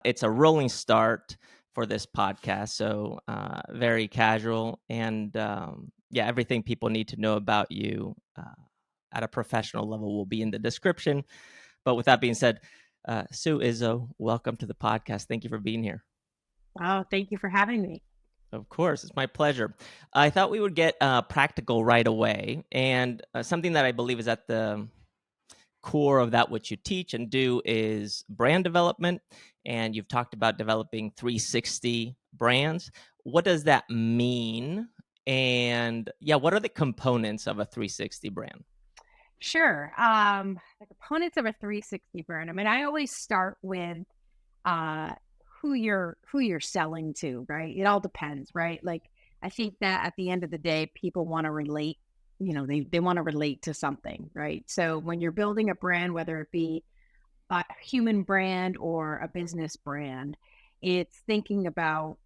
It's a rolling start for this podcast, so very casual, and yeah, everything people need to know about you at a professional level will be in the description. But with that being said, Sue, Izzo, welcome to the podcast. Thank you for being here. Oh, thank you for having me. Of course, it's my pleasure. I thought we would get practical right away, and something that I believe is at the core of that what you teach and do is brand development, and you've talked about developing 360 brands. What does that mean? And yeah, what are the components of a 360 brand? Sure. The components of a 360 brand. I mean, I always start with uh who you're selling to, right? It all depends, right? Like I think that at the end of the day, people want to relate, they want to relate to something, right? So when you're building a brand, whether it be a human brand or a business brand, it's thinking about,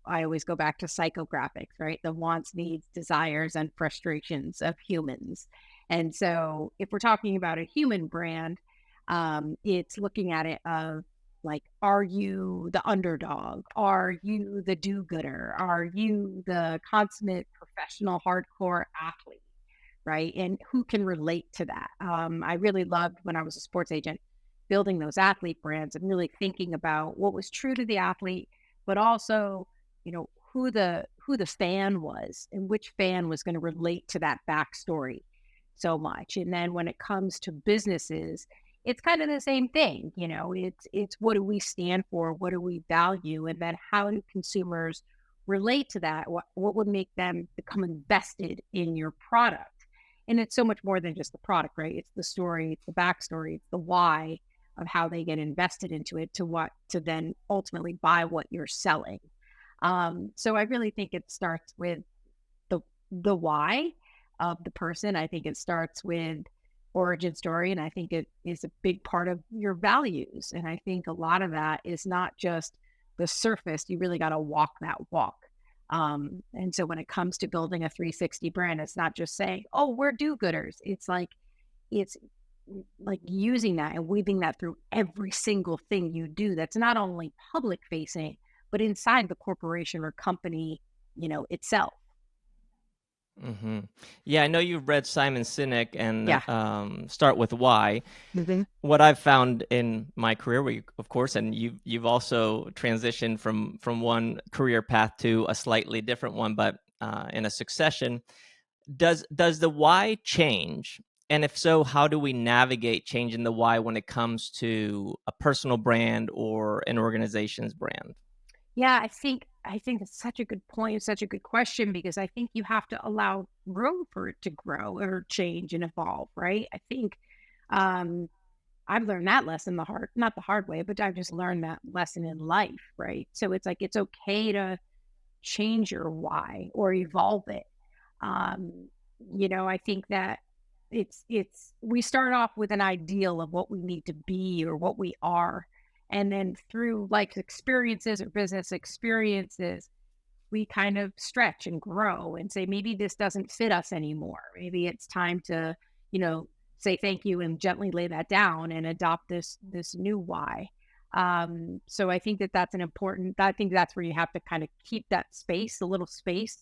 I always go back to psychographics, right? The wants, needs, desires, and frustrations of humans. And so if we're talking about a human brand, it's looking at it of like, are you the underdog? Are you the do-gooder? Are you the consummate professional hardcore athlete? Right. And who can relate to that? I really loved when I was a sports agent building those athlete brands and really thinking about what was true to the athlete, but also, who the fan was and which fan was going to relate to that backstory so much. And then when it comes to businesses, it's kind of the same thing. It's what do we stand for? What do we value? And then how do consumers relate to that? What would make them become invested in your product? And it's so much more than just the product, right? It's the story, it's the backstory, it's the why of how they get invested into it to then ultimately buy what you're selling. So I really think it starts with the why of the person. I think it starts with origin story, and I think it is a big part of your values. And I think a lot of that is not just the surface. You really got to walk that walk. And so when it comes to building a 360 brand, it's not just saying, "Oh, we're do-gooders." It's like using that and weaving that through every single thing you do. That's not only public facing, but inside the corporation or company, itself. Hmm. Yeah, I know you've read Simon Sinek and Yeah. Start with Why. Mhm. What I've found in my career, of course, and you've also transitioned from one career path to a slightly different one, but in a succession. Does the why change? And if so, how do we navigate changing the why when it comes to a personal brand or an organization's brand? Yeah, I think that's such a good point, such a good question, because I think you have to allow room for it to grow or change and evolve, right? I think um I've learned that lesson not the hard way, but I've just learned that lesson in life, right? So it's like it's okay to change your why or evolve it. I think that it's we start off with an ideal of what we need to be or what we are. And then through like experiences or business experiences, we kind of stretch and grow and say, maybe this doesn't fit us anymore. Maybe it's time to, you know, say thank you and gently lay that down and adopt this new why. So I think that that's an important. I think that's where you have to kind of keep that space, a little space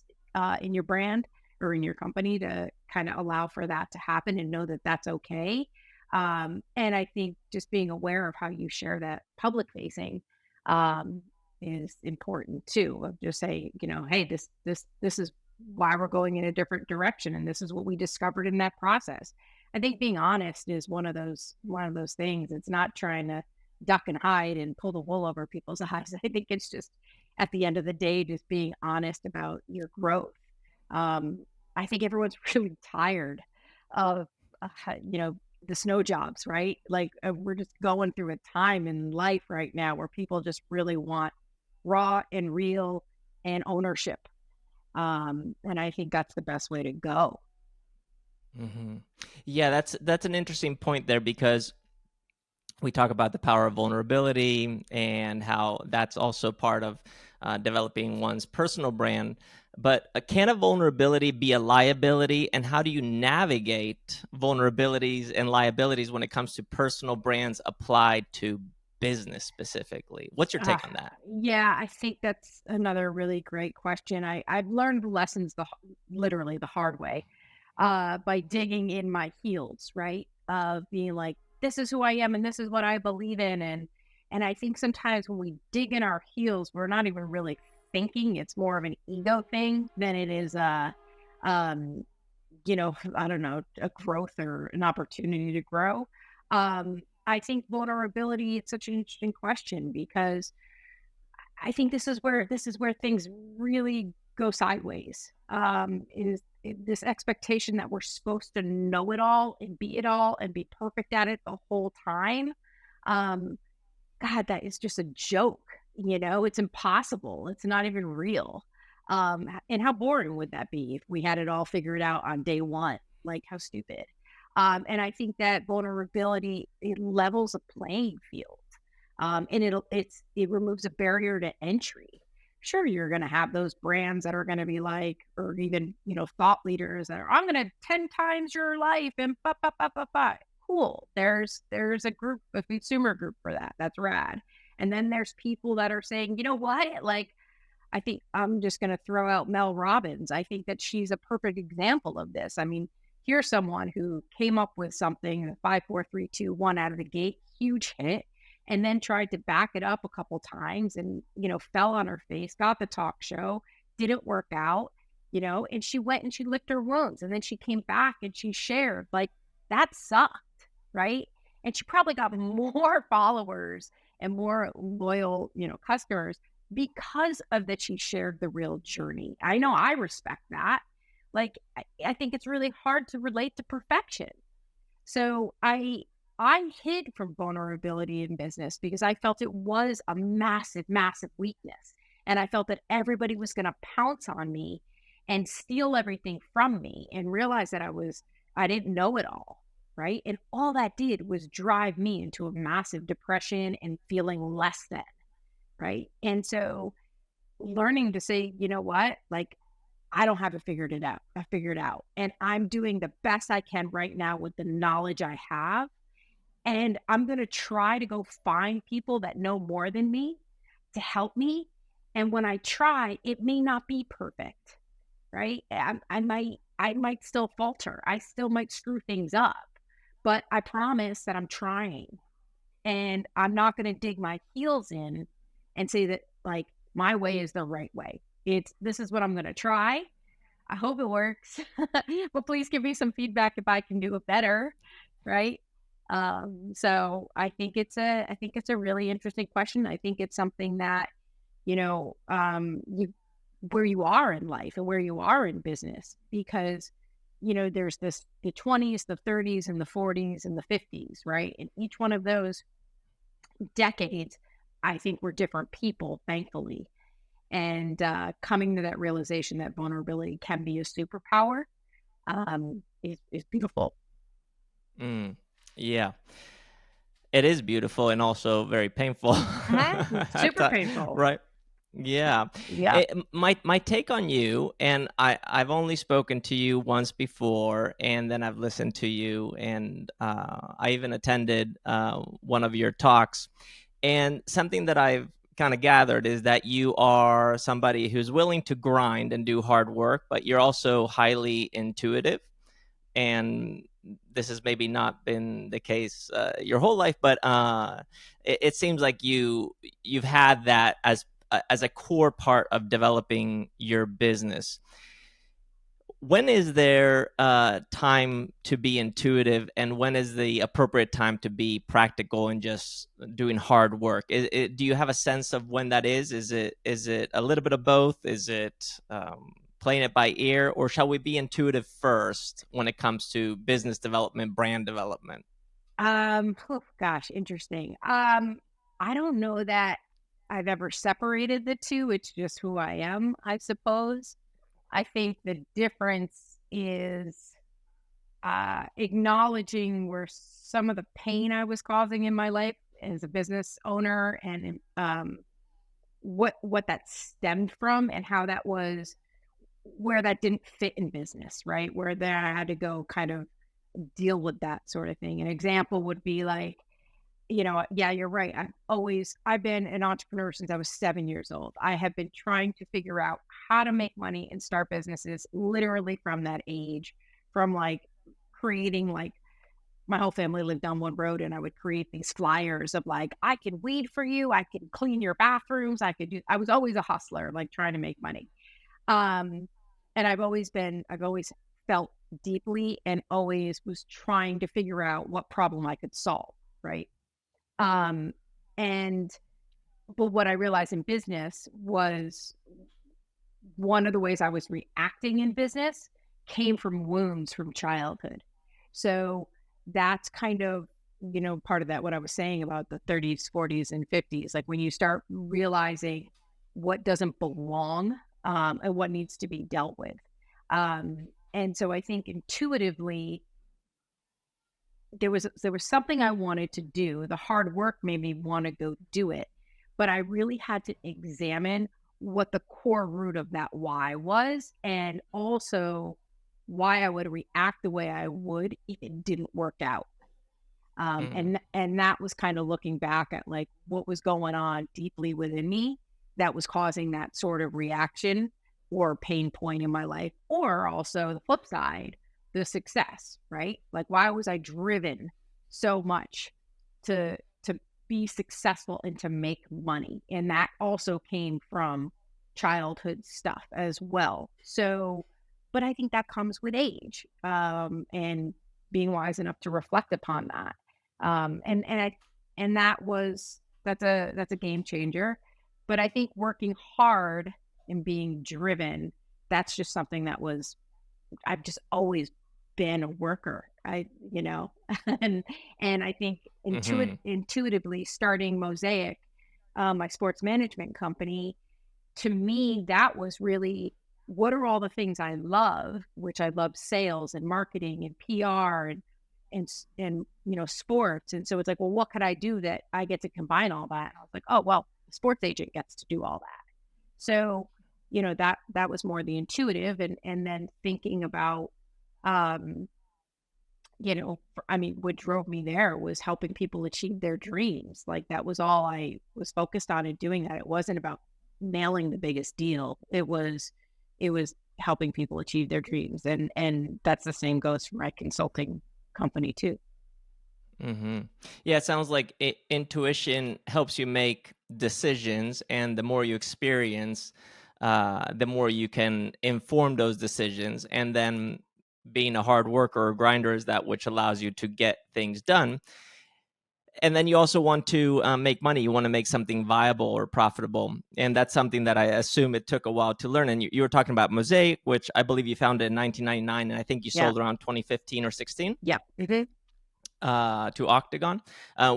in your brand or in your company to kind of allow for that to happen and know that that's okay. And I think just being aware of how you share that public facing um, is important too. Of just saying, hey, this is why we're going in a different direction, and this is what we discovered in that process. I think being honest is one of those things. It's not trying to duck and hide and pull the wool over people's eyes. I think it's just at the end of the day, just being honest about your growth. Um, I think everyone's really tired of, the snow jobs, right? Like we're just going through a time in life right now where people just really want raw and real and ownership. And I think that's the best way to go. Hmm. Yeah, that's an interesting point there because we talk about the power of vulnerability and how that's also part of developing one's personal brand. But can a vulnerability be a liability? And how do you navigate vulnerabilities and liabilities when it comes to personal brands applied to business specifically? What's your Uh, take on that? yeah, I think that's another really great question. I've learned lessons literally the hard way, by digging in my heels, right? Of being like, this is who I am and this is what I believe in. And I think sometimes when we dig in our heels, we're not even really thinking. It's more of an ego thing than it is um, I don't know, a growth or an opportunity to grow. I think vulnerability, it's such an interesting question because I think this is where things really go sideways. This expectation that we're supposed to know it all and be it all and be perfect at it the whole time. Um, God, that is just a joke. It's impossible. It's not even real. And how boring would that be if we had it all figured out on day one? Like, how stupid. And I think that vulnerability, it levels a playing field. And it removes a barrier to entry. Sure, you're going to have those brands that are going to be like, or even, thought leaders that are, I'm going to 10 times your life and ba, ba, ba, ba, ba. Cool. There's a consumer group for that. That's rad. And then there's people that are saying, you know what? Like, I think I'm just going to throw out Mel Robbins. I think that she's a perfect example of this. I mean, here's someone who came up with something, 5, 4, 3, 2, 1 out of the gate, huge hit, and then tried to back it up a couple times and, fell on her face, got the talk show, didn't work out, and she went and she licked her wounds. And then she came back and she shared, like, that sucked, right? And she probably got more followers and more loyal, customers because of that she shared the real journey. I know I respect that. Like, I think it's really hard to relate to perfection. So I hid from vulnerability in business because I felt it was a massive, massive weakness. And I felt that everybody was going to pounce on me and steal everything from me and realize that I didn't know it all. Right. And all that did was drive me into a massive depression and feeling less than. Right. And so learning to say, you know what, like, I don't have it figured it out. I figured it out. And I'm doing the best I can right now with the knowledge I have. And I'm going to try to go find people that know more than me to help me. And when I try, it may not be perfect, right? I might still falter. I still might screw things up, but I promise that I'm trying. And I'm not going to dig my heels in and say that, like, my way is the right way. This is what I'm going to try. I hope it works, but please give me some feedback if I can do it better. Right. So I think it's a really interesting question. I think it's something that, where you are in life and where you are in business, because, there's the 20s, the 30s and the 40s and the 50s, right? And each one of those decades, I think we're different people, thankfully. And coming to that realization that vulnerability can be a superpower is beautiful. Mm, yeah, it is beautiful and also very painful at Super painful. right? Yeah. Yeah. My take on you, and I've only spoken to you once before, and then I've listened to you, and I even attended one of your talks. And something that I've kind of gathered is that you are somebody who's willing to grind and do hard work, but you're also highly intuitive. And this has maybe not been the case your whole life, but it seems like you've had that as a core part of developing your business. When is there time to be intuitive, and when is the appropriate time to be practical and just doing hard work? Do you have a sense of when that is? Is it a little bit of both? Is it playing it by ear, or shall we be intuitive first when it comes to business development, brand development? Oh, gosh, interesting. I don't know that I've ever separated the two. It's just who I am, I suppose. I think the difference is acknowledging where some of the pain I was causing in my life as a business owner, and what that stemmed from, and how that was where that didn't fit in business, right? Where there I had to go kind of deal with that sort of thing. An example would be like, Yeah, you're right. I've been an entrepreneur since I was 7 years old. I have been trying to figure out how to make money and start businesses literally from that age, from like creating like my whole family lived down one road and I would create these flyers of like, I can weed for you, I can clean your bathrooms, I was always a hustler, like trying to make money. Um, and I've always felt deeply and always was trying to figure out what problem I could solve. Right. Um, and but what I realized in business was one of the ways I was reacting in business came from wounds from childhood. So that's kind of, part of that, what I was saying about the 30s, 40s, and 50s. Like when you start realizing what doesn't belong and what needs to be dealt with. And so I think intuitively, there was something I wanted to do. The hard work made me want to go do it, but I really had to examine what the core root of that why was, and also why I would react the way I would if it didn't work out. Mm, And that was kind of looking back at like what was going on deeply within me that was causing that sort of reaction or pain point in my life, or also the flip side, the success, right? Like why was I driven so much to be successful and to make money? And that also came from childhood stuff as well. So, but I think that comes with age, and being wise enough to reflect upon that. And I and that's a game changer. But I think working hard and being driven, that's just something that was I've just always been a worker. And I think mhm, intuitively starting Mosaic, my sports management company, to me, that was really what are all the things I love, which I love sales and marketing and PR and sports. And so it's like, well, what could I do that I get to combine all that? And I was like, oh well, the sports agent gets to do all that. So, that was more the intuitive, and then thinking about um I mean, what drove me there was helping people achieve their dreams. Like that was all I was focused on in doing that. It wasn't about nailing the biggest deal. It was helping people achieve their dreams. And that's the same goes for my consulting company too. mhm. Yeah, it sounds like intuition helps you make decisions, and the more you experience, the more you can inform those decisions. And then being a hard worker or grinder is that which allows you to get things done. And then you also want to make money. You want to make something viable or profitable, and that's something that I assume it took a while to learn. And you were talking about Mosaic, which I believe you founded in 1999, and I think you Yeah. sold around 2015 or 16 Yeah. Hmm. to Octagon.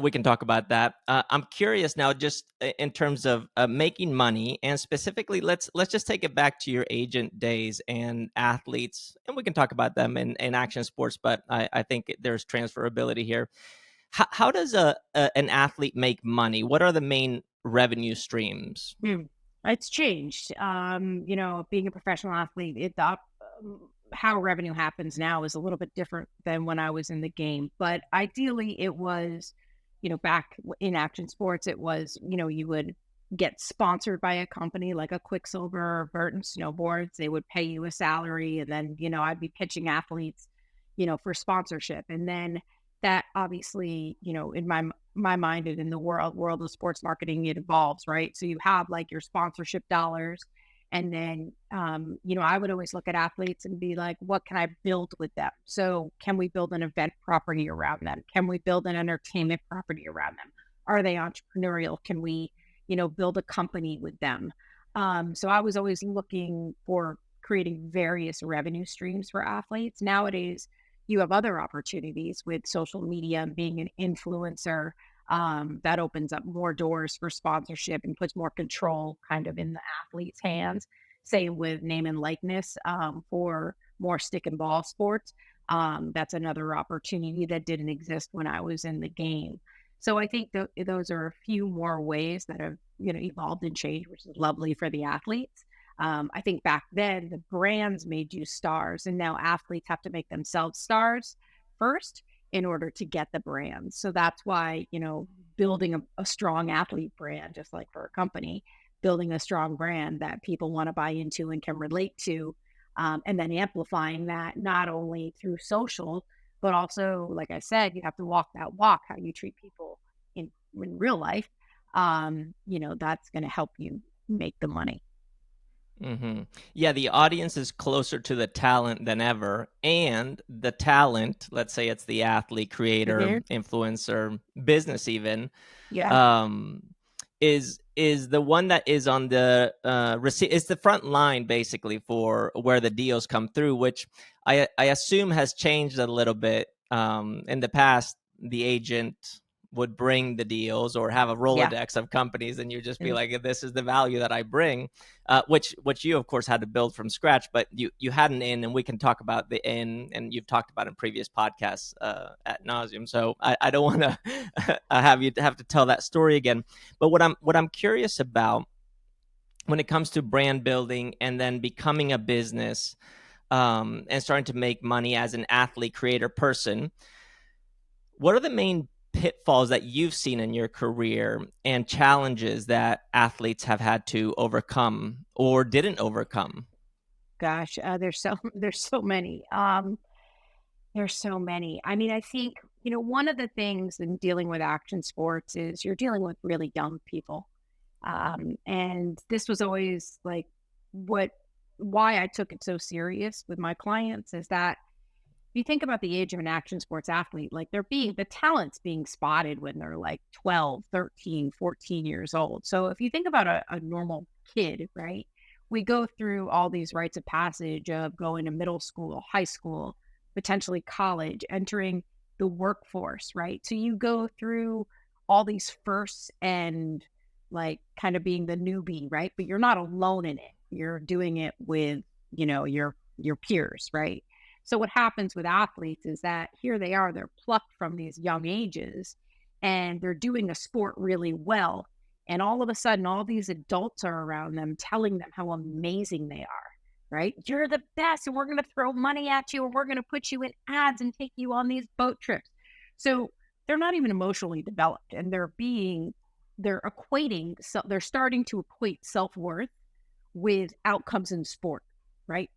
We can talk about that. I'm curious now, just in terms of making money, and specifically, let's just take it back to your agent days and athletes, and we can talk about them in action sports. But I think there's transferability here. How does an athlete make money? What are the main revenue streams? Hmm. It's changed. Being a professional athlete, how revenue happens now is a little bit different than when I was in the game. But ideally, it was, back in action sports, it was, you would get sponsored by a company like a Quicksilver or Burton Snowboards. They would pay you a salary, and then, I'd be pitching athletes, for sponsorship. And then that obviously, in my mind and in the world of sports marketing, it evolves, right? So you have like your sponsorship dollars, and then I would always look at athletes and be like, what can I build with them? So can we build an event property around them? Can we build an entertainment property around them? Are they entrepreneurial? Can we build a company with them? So I was always looking for creating various revenue streams for athletes. Nowadays you have other opportunities with social media and being an influencer, that opens up more doors for sponsorship and puts more control kind of in the athlete's hands. Same with name and likeness, for more stick and ball sports. That's another opportunity that didn't exist when I was in the game. So I think those are a few more ways that have evolved and changed, which is lovely for the athletes. I think back then the brands made you stars, and now athletes have to make themselves stars first. in order to get the brand. So that's why, building a strong athlete brand, just like for a company, building a strong brand that people want to buy into and can relate to, and then amplifying that not only through social, but also, like I said, you have to walk that walk, how you treat people in real life. That's going to help you make the money. Yeah, the audience is closer to the talent than ever, and the talent, let's say it's the athlete, creator, Mhm. influencer, business even, Yeah. um, is the one that is on the it's the front line basically for where the deals come through, which I assume has changed a little bit. In the past, the agent would bring the deals or have a Yeah. Rolodex of companies, and you just be Mm. like, "This is the value that I bring," which you of course had to build from scratch. But you had an in, and we can talk about the in, and you've talked about in previous podcasts at nauseum. So I don't want to have you have to tell that story again. But what I'm curious about when it comes to brand building and then becoming a business, and starting to make money as an athlete, creator, person, what are the main pitfalls that you've seen in your career and challenges that athletes have had to overcome or didn't overcome? Gosh, there's so there's so many. There's so many. I mean, I think, one of the things in dealing with action sports is you're dealing with really young people. And this was always like what why I took it so serious with my clients is that if you think about the age of an action sports athlete, like the talent's being spotted when they're like 12, 13, 14 years old. So if you think about a normal kid, right? We go through all these rites of passage of going to middle school, high school, potentially college, entering the workforce, right? So you go through all these firsts and like kind of being the newbie, right? But you're not alone in it. You're doing it with, your peers, right? So what happens with athletes is that here they are, they're plucked from these young ages and they're doing a sport really well. And all of a sudden, all these adults are around them telling them how amazing they are, right? You're the best, and we're going to throw money at you, and we're going to put you in ads and take you on these boat trips. So they're not even emotionally developed, and they're starting to equate self worth with outcomes in sport, right?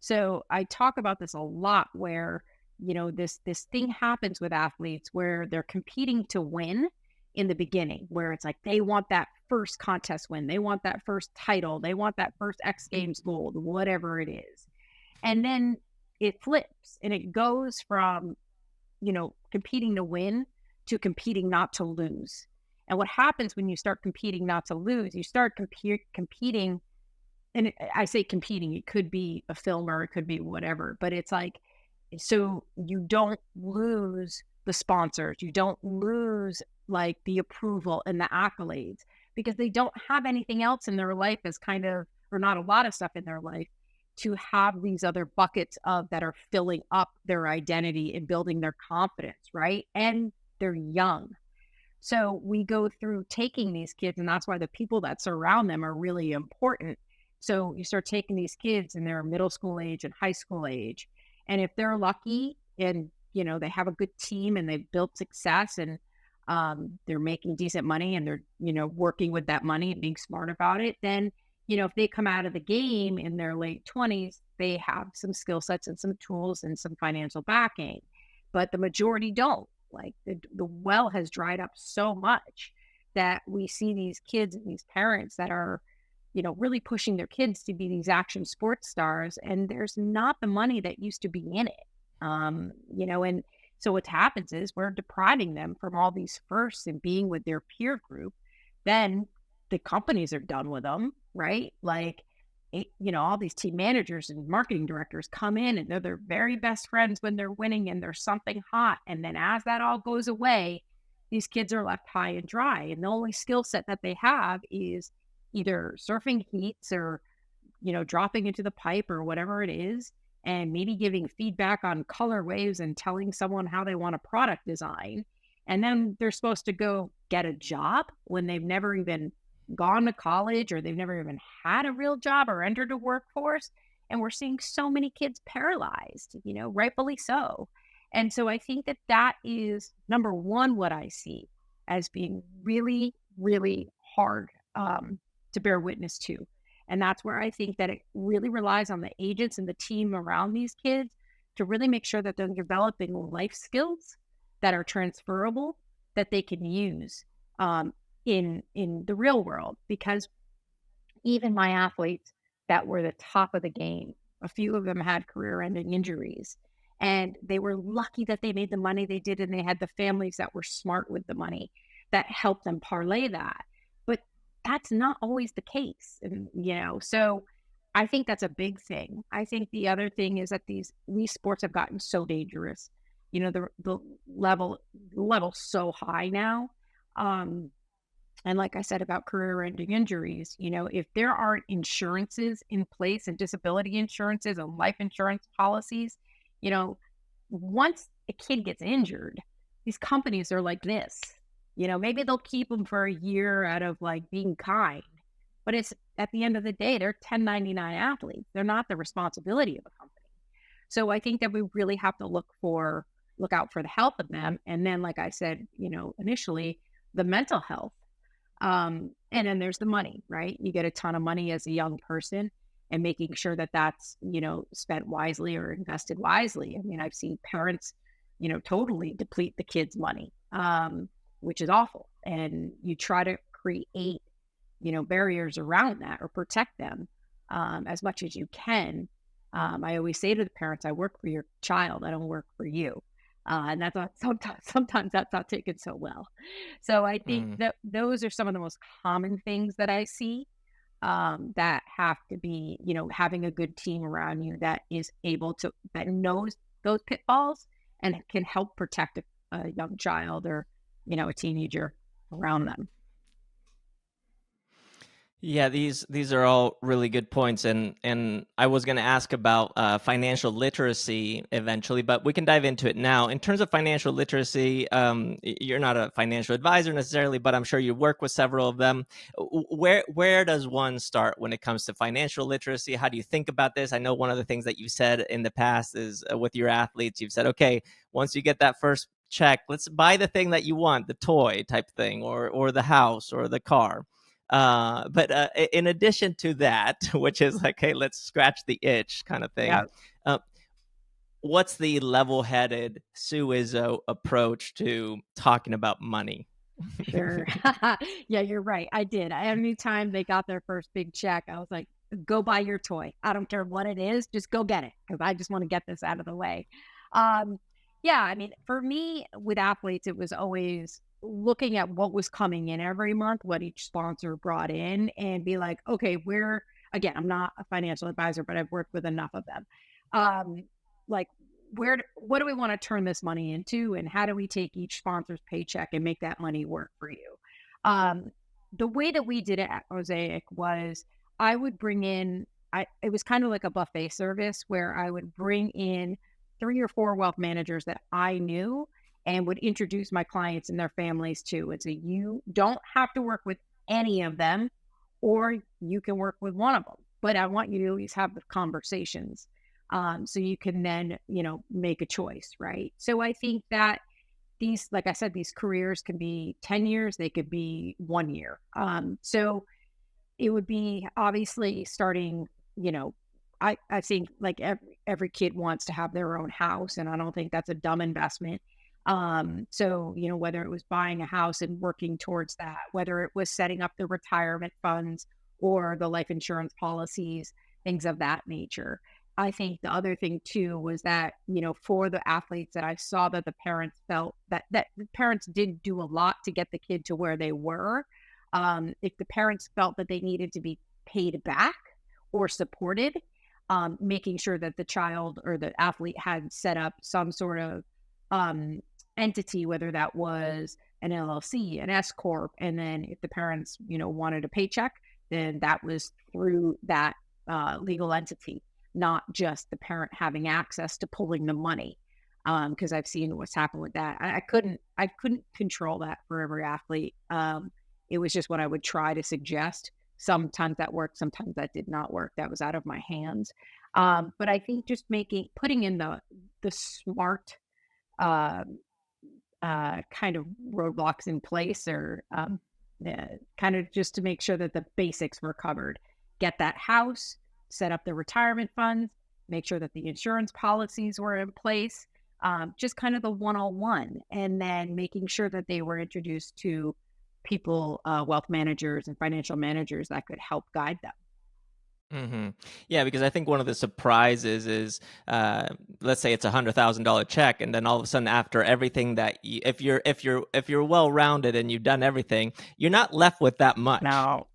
So I talk about this a lot where, this thing happens with athletes where they're competing to win in the beginning, where it's like they want that first contest win, they want that first title, they want that first X Games gold, whatever it is. And then it flips and it goes from, competing to win to competing not to lose. And what happens when you start competing not to lose, you start competing, and I say competing, it could be a film or it could be whatever, but it's like, so you don't lose the sponsors, you don't lose like the approval and the accolades because they don't have anything else in their life as kind of, or not a lot of stuff in their life to have these other buckets of that are filling up their identity and building their confidence, right? And they're young. So we go through taking these kids, and that's why the people that surround them are really important. So you start taking these kids and they're middle school age and high school age. And if they're lucky and, they have a good team and they've built success and they're making decent money and they're, working with that money and being smart about it, then, if they come out of the game in their late 20s, they have some skill sets and some tools and some financial backing. But the majority don't. Like the well has dried up so much that we see these kids and these parents that are, really pushing their kids to be these action sports stars. And there's not the money that used to be in it. And so what happens is we're depriving them from all these firsts and being with their peer group. Then the companies are done with them, right? Like, all these team managers and marketing directors come in and they're their very best friends when they're winning and there's something hot. And then as that all goes away, these kids are left high and dry. And the only skill set that they have is either surfing heats or, dropping into the pipe or whatever it is, and maybe giving feedback on color waves and telling someone how they want a product design. And then they're supposed to go get a job when they've never even gone to college or they've never even had a real job or entered a workforce. And we're seeing so many kids paralyzed, rightfully so. And so I think that that is number one, what I see as being really, really hard to bear witness to. And that's where I think that it really relies on the agents and the team around these kids to really make sure that they're developing life skills that are transferable that they can use in the real world. Because even my athletes that were the top of the game, a few of them had career-ending injuries, and they were lucky that they made the money they did, and they had the families that were smart with the money that helped them parlay that. But that's not always the case, and so I think that's a big thing. I think the other thing is that these sports have gotten so dangerous. The level so high now. Um, and like I said about career-ending injuries, if there aren't insurances in place and disability insurances and life insurance policies, you know, once a kid gets injured, these companies are like this. Maybe they'll keep them for a year out of like being kind, but it's at the end of the day, they're 1099 athletes. They're not the responsibility of a company. So I think that we really have to look out for the health of them. And then, like I said, initially, the mental health. And then there's the money, right? You get a ton of money as a young person and making sure that that's, spent wisely or invested wisely. I mean, I've seen parents, totally deplete the kids' money, which is awful. And you try to create, barriers around that or protect them as much as you can. I always say to the parents, I work for your child, I don't work for you. And that's not sometimes that's not taken so well. So I think Mm. that those are some of the most common things that I see that have to be, having a good team around you that is able to that knows those pitfalls and can help protect a young child or a teenager around them. Yeah, these are all really good points, and I was going to ask about financial literacy eventually, but we can dive into it now. In terms of financial literacy, you're not a financial advisor necessarily, but I'm sure you work with several of them. Where does one start when it comes to financial literacy? How do you think about this? I know one of the things that you said in the past is with your athletes, you've said, okay, once you get that first check, let's buy the thing that you want, the toy type thing, or the house or the car. But in addition to that, which is like, hey, let's scratch the itch kind of thing. Yeah, Uh, what's the level-headed Sue Izzo approach to talking about money? sure. Yeah, you're right. I did. Anytime they got their first big check, I was like, go buy your toy. I don't care what it is, just go get it because I just want to get this out of the way. Um, yeah, I mean, for me with athletes, it was always looking at what was coming in every month, what each sponsor brought in, and be like, okay, again, I'm not a financial advisor, but I've worked with enough of them. Um, like, what do we want to turn this money into, and how do we take each sponsor's paycheck and make that money work for you? Um, the way that we did it at Mosaic was I would bring in, it was kind of like a buffet service where I would bring in 3 or 4 wealth managers that I knew and would introduce my clients and their families to. And say, you don't have to work with any of them, or you can work with one of them. But I want you to at least have the conversations so you can then, make a choice, right? So I think that like I said, these careers can be 10 years, they could be 1 year. So it would be obviously starting, I think like every kid wants to have their own house, and I don't think that's a dumb investment. So, whether it was buying a house and working towards that, whether it was setting up the retirement funds or the life insurance policies, things of that nature. I think the other thing too was that, for the athletes that I saw that the parents felt that the parents did do a lot to get the kid to where they were. If the parents felt that they needed to be paid back or supported, making sure that the child or the athlete had set up some sort of um, entity, whether that was an LLC, an S corp, and then if the parents, wanted a paycheck, then that was through that legal entity, not just the parent having access to pulling the money. Because I've seen what's happened with that. I couldn't control that for every athlete. It was just what I would try to suggest. Sometimes that worked, sometimes that did not work. That was out of my hands. But I think just putting in the smart um, kind of roadblocks in place, or kind of just to make sure that the basics were covered. Get that house, set up the retirement funds, make sure that the insurance policies were in place, just kind of the 101. And then making sure that they were introduced to people, wealth managers and financial managers that could help guide them. Yeah, because I think one of the surprises is, let's say it's $100,000 check, and then all of a sudden, after everything if you're well rounded and you've done everything, you're not left with that much. No,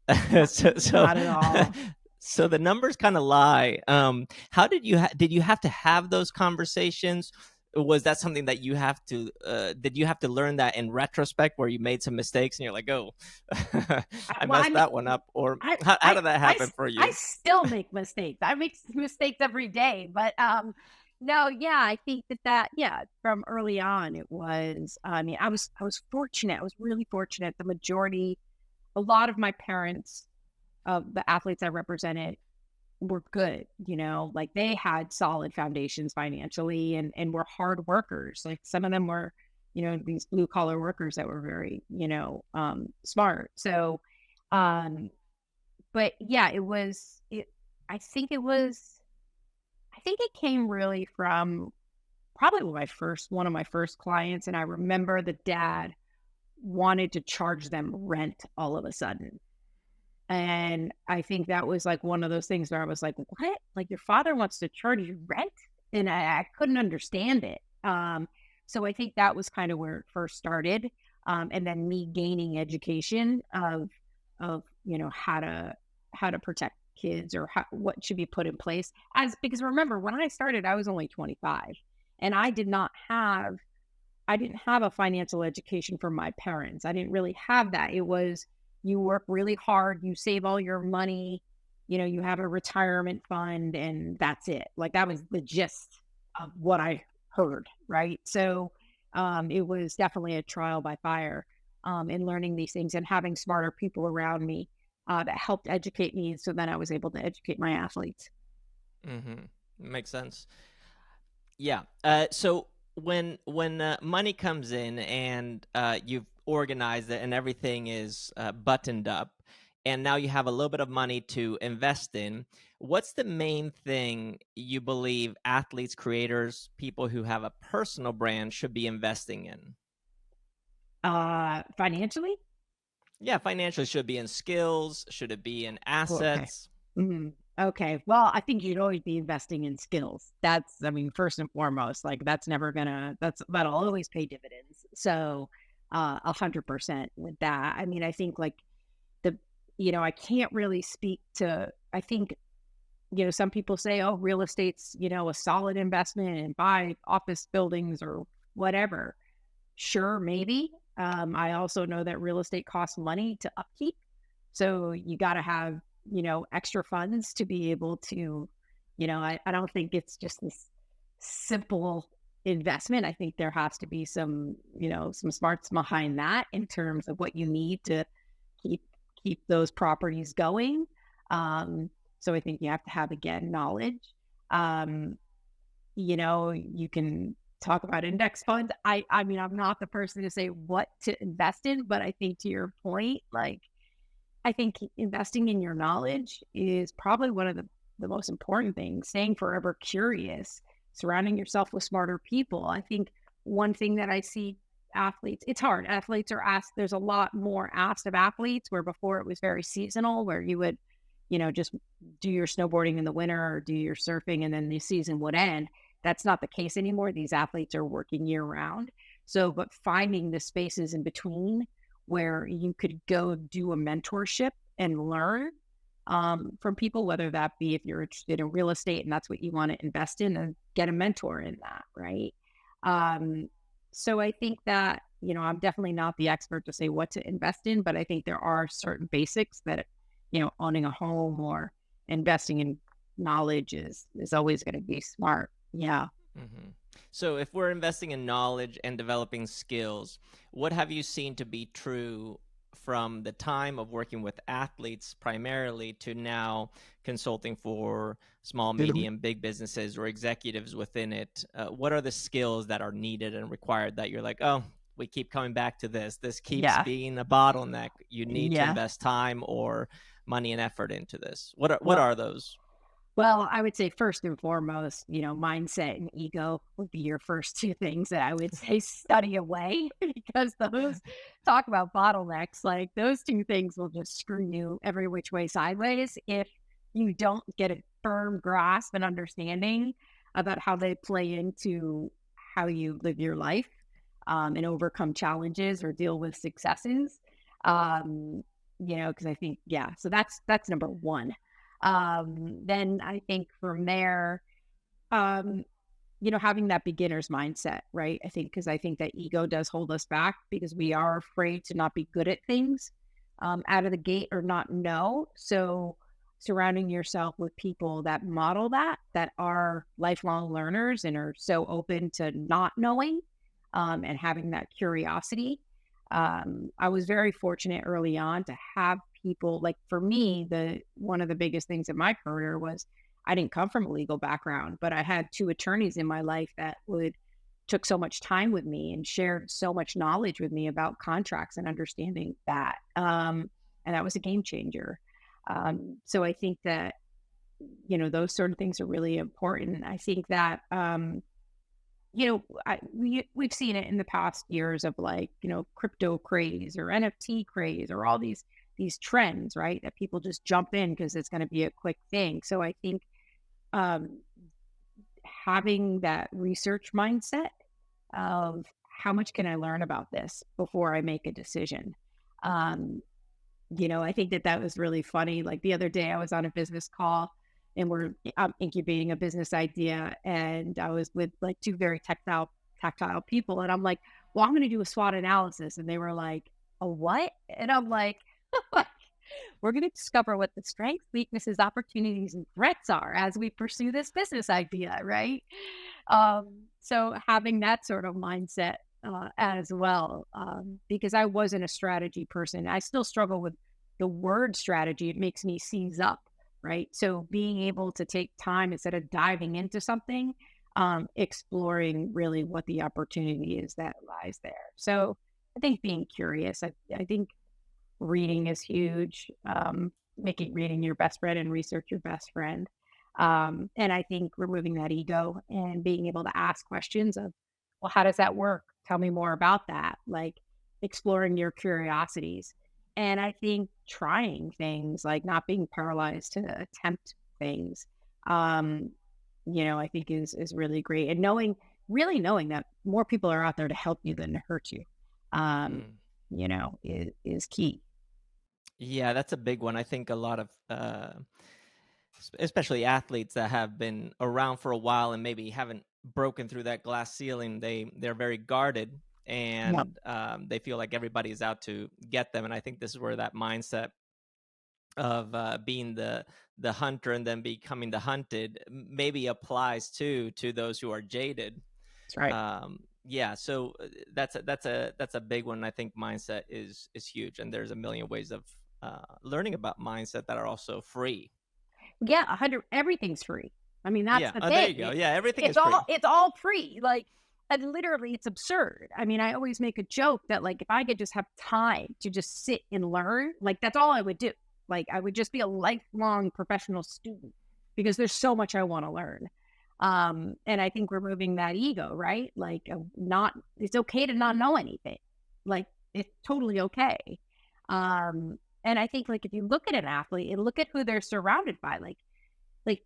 so so not at all. so the numbers kind of lie. How did you have to have those conversations? Was that something that did you have to learn that in retrospect, where you made some mistakes and you're like, oh, I Well, I messed mean, that one up, or I how did that happen for I you? still make mistakes. I make mistakes every day, but, no, yeah, I think yeah, from early on, it was, I mean, I was fortunate. I was really fortunate. A lot of my parents, of the athletes I represented, were good, like they had solid foundations financially, and were hard workers. Like some of them were, these blue collar workers that were very, smart. So, um, but yeah, I think I think it came really from probably one of my first clients. And I remember the dad wanted to charge them rent all of a sudden. And I think that was like one of those things where I was like, what? Like your father wants to charge you rent? And I couldn't understand it. So I think that was kind of where it first started. And then me gaining education of, how to protect kids, or what should be put in place, because remember when I started, I was only 25, and I didn't have a financial education from my parents. I didn't really have that. It was, you work really hard, you save all your money, you have a retirement fund, and that's it. Like that was the gist of what I heard, right? So it was definitely a trial by fire, in learning these things and having smarter people around me, that helped educate me. So then I was able to educate my athletes. Mm-hmm. Makes sense. Yeah. So when money comes in and you've organized it and everything is buttoned up, and now you have a little bit of money to invest in, what's the main thing you believe athletes, creators, people who have a personal brand should be investing in? Financially? Yeah, financially, should it be in skills? Should it be in Oh, okay. assets? Mhm. Okay. Well, I think you'd always be investing in skills. I mean, first and foremost, like that'll always pay dividends. So, 100% with that. I mean, I think like the, I can't really speak to, I think, some people say, oh, real estate's, a solid investment, and buy office buildings or whatever. Sure, maybe. I also know that real estate costs money to upkeep. So you got to have, extra funds to be able to, I don't think it's just this simple investment. I think there has to be some smarts behind that in terms of what you need to keep keep those properties going. So I think you have to have, again, knowledge. Um, you can talk about index funds. I mean, I'm not the person to say what to invest in, but I think to your point, like I think investing in your knowledge is probably one of the most important things. Staying forever curious, surrounding yourself with smarter people. I think one thing that I see athletes, it's hard. Athletes are asked, there's a lot more asked of athletes, where before it was very seasonal, where you would, just do your snowboarding in the winter or do your surfing and then the season would end. That's not the case anymore. These athletes are working year round. So, but finding the spaces in between where you could go do a mentorship and learn, from people, whether that be if you're interested in real estate and that's what you want to invest in, and get a mentor in that, right? Um, so I think that, I'm definitely not the expert to say what to invest in, but I think there are certain basics that, owning a home or investing in knowledge is always going to be smart. Yeah. Hmm. So, if we're investing in knowledge and developing skills, what have you seen to be true from the time of working with athletes primarily to now consulting for small, medium, big businesses or executives within it? What are the skills that are needed and required that you're like, oh, we keep coming back to this. This keeps Yeah. being a bottleneck. You need to Yeah. invest time or money and effort into this. What Well, are those? well, I would say first and foremost, mindset and ego would be your first two things that I would say study away because those talk about bottlenecks. Like those two things will just screw you every which way sideways if you don't get a firm grasp and understanding about how they play into how you live your life and overcome challenges or deal with successes. Because I think, yeah, so that's number one. Then I think from there, um, having that beginner's mindset, right? Because I think that ego does hold us back because we are afraid to not be good at things out of the gate or not know. So surrounding yourself with people that model that are lifelong learners and are so open to not knowing and having that curiosity. I was very fortunate early on to have people like for me, the one of the biggest things in my career was I didn't come from a legal background, but I had two attorneys in my life that would took so much time with me and shared so much knowledge with me about contracts and understanding that. And that was a game changer. So I think that, those sort of things are really important. I think that, we've seen it in the past years of like, crypto craze or NFT craze or all these trends, right? That people just jump in because it's going to be a quick thing. So I think um, having that research mindset of how much can I learn about this before I make a decision. Um, I think that was really funny. Like the other day, I was on a business call and I'm incubating a business idea, and I was with like two very tactile people, and I'm like, "Well, I'm going to do a SWOT analysis," and they were like, "A what?" And I'm like, "We're going to discover what the strengths, weaknesses, opportunities, and threats are as we pursue this business idea, right?" So having that sort of mindset as well, because I wasn't a strategy person. I still struggle with the word strategy. It makes me seize up, right? So being able to take time instead of diving into something, exploring really what the opportunity is that lies there. So I think being curious, I think reading is huge. Making reading your best friend and research your best friend. And I think removing that ego and being able to ask questions of, well, how does that work? Tell me more about that. Like exploring your curiosities. And I think trying things, like not being paralyzed to attempt things, um, I think is really great. And really knowing that more people are out there to help you than to hurt you, um, Mm. is key. Yeah, that's a big one. I think a lot of, especially athletes that have been around for a while and maybe haven't broken through that glass ceiling, they're very guarded Yep. and they feel like everybody's out to get them. And I think this is where that mindset of being the hunter and then becoming the hunted maybe applies to those who are jaded. That's right. Yeah, so that's a big one. I think mindset is huge, and there's a million ways of learning about mindset that are also free. Yeah, 100 everything's free. I mean, that's Yeah, the oh, there you thing. go. Yeah, everything is free. It's all free. Like, and literally it's absurd. I mean, I always make a joke that like if I could just have time to just sit and learn, like that's all I would do. Like I would just be a lifelong professional student because there's so much I want to learn. And I think removing that ego, right? Like not it's okay to not know anything. Like it's totally okay. And I think like if you look at an athlete and look at who they're surrounded by, like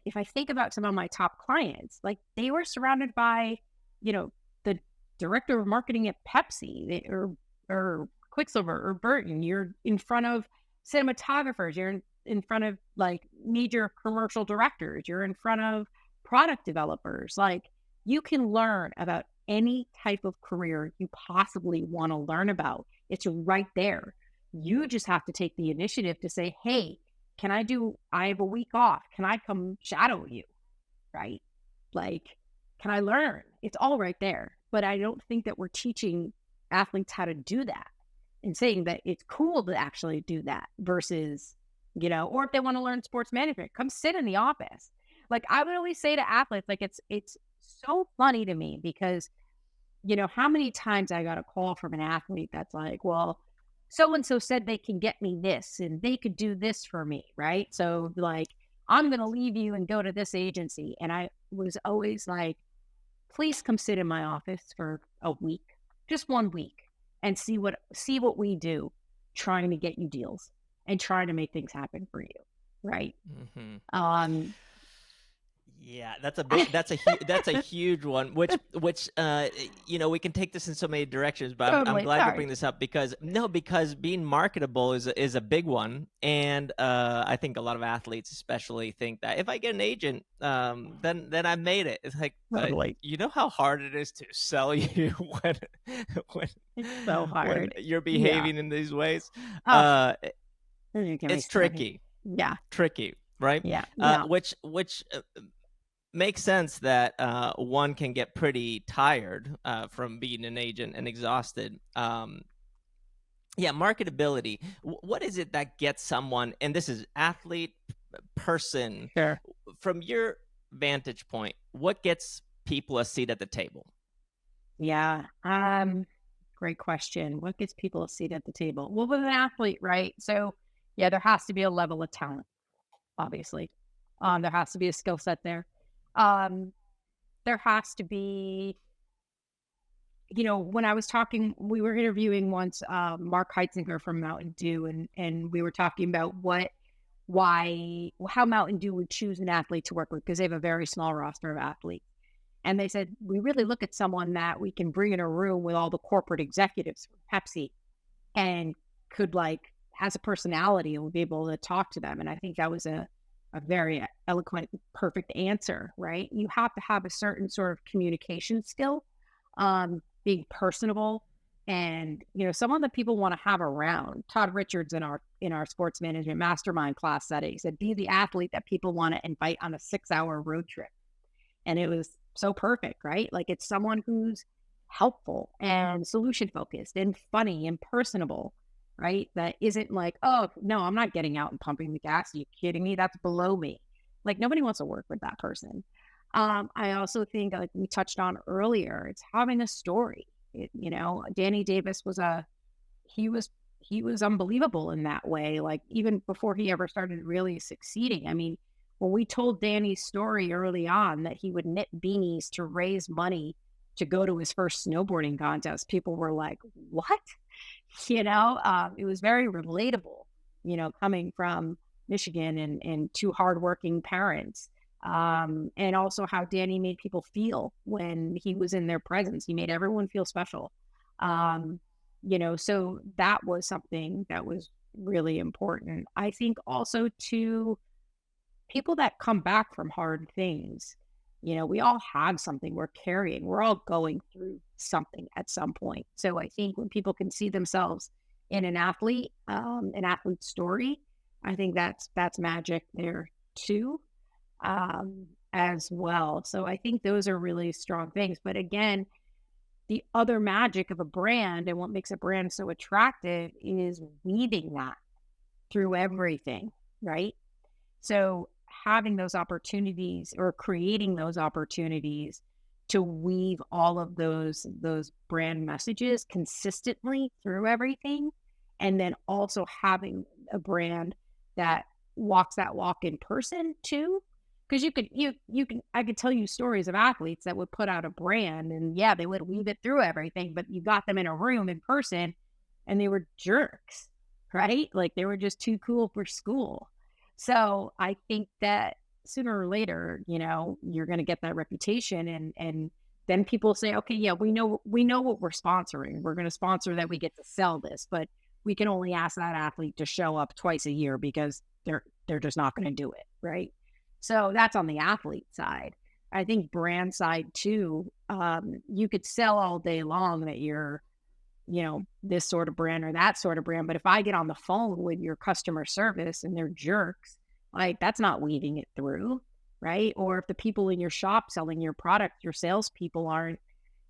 if I think about some of my top clients, like they were surrounded by, the director of marketing at Pepsi or Quicksilver or Burton. You're in front of cinematographers. You're in front of like major commercial directors. You're in front of product developers. Like you can learn about any type of career you possibly want to learn about. It's right there. You just have to take the initiative to say, hey, I have a week off. Can I come shadow you? Right? Like, can I learn? It's all right there. But I don't think that we're teaching athletes how to do that. and saying that it's cool to actually do that versus, or if they want to learn sports management, come sit in the office. Like I would always say to athletes, like it's so funny to me because how many times I got a call from an athlete that's like, well, so and so said they can get me this and they could do this for me, right? So like I'm going to leave you and go to this agency. And I was always like, please come sit in my office for a week, just 1 week, and see what we do trying to get you deals and trying to make things happen for you, right? Hmm. Um Yeah, that's a huge one, which we can take this in so many directions, but I'm Totally. glad you bring Sorry. this up because no, because being marketable is a big one, and I think a lot of athletes especially think that if I get an agent, then I made it. It's like, but Totally. you know how hard it is to sell you when when It's so when hard. you're Yeah. behaving in these ways. Oh, Uh, then you get me it's started. tricky, Yeah. right? Yeah. No. Which makes sense that one can get pretty tired from being an agent and exhausted. Yeah, marketability. What is it that gets someone, and this is athlete, person, Sure. from your vantage point, what gets people a seat at the table? Yeah. Great question. What gets people a seat at the table? Well, with an athlete, right? So yeah, there has to be a level of talent, obviously. There has to be a skill set there. Um, there has to be, when I was talking, we were interviewing once Mark Heitzinger from Mountain Dew, and we were talking about how Mountain Dew would choose an athlete to work with because they have a very small roster of athletes. And they said, we really look at someone that we can bring in a room with all the corporate executives from Pepsi and could has a personality and would be able to talk to them. And I think that was a very eloquent, perfect answer, right? You have to have a certain sort of communication skill, being personable and, someone that people want to have around. Todd Richards in our sports management mastermind class said it. He said, be the athlete that people want to invite on a 6-hour road trip. And it was so perfect, right? Like it's someone who's helpful and solution focused and funny and personable, right? That isn't like, oh, no, I'm not getting out and pumping the gas. Are you kidding me? That's below me. Like nobody wants to work with that person. I also think, like we touched on earlier, it's having a story. Danny Davis he was unbelievable in that way. Like even before he ever started really succeeding. I mean, when we told Danny's story early on that he would knit beanies to raise money to go to his first snowboarding contest, people were like, "What?" It was very relatable. Coming from Michigan and two hardworking parents, and also how Danny made people feel when he was in their presence. He made everyone feel special. Um, so that was something that was really important. I think also to people that come back from hard things, we all have something we're carrying. We're all going through something at some point. So I think when people can see themselves in an athlete story, I think that's magic there too, as well. So I think those are really strong things. But again, the other magic of a brand and what makes a brand so attractive is weaving that through everything, right? So having those opportunities or creating those opportunities to weave all of those brand messages consistently through everything, and then also having a brand that walks that walk in person too. Because you can I could tell you stories of athletes that would put out a brand and yeah, they would weave it through everything, but you got them in a room in person and they were jerks, right? Like they were just too cool for school. So I think that sooner or later, you're going to get that reputation and then people say, okay, yeah, we know what we're sponsoring. We're going to sponsor that we get to sell this, but we can only ask that athlete to show up twice a year because they're just not going to do it, right? So that's on the athlete side. I think brand side too. You could sell all day long that you're this sort of brand or that sort of brand. But if I get on the phone with your customer service and they're jerks, like that's not weaving it through, right? Or if the people in your shop selling your product, your salespeople aren't,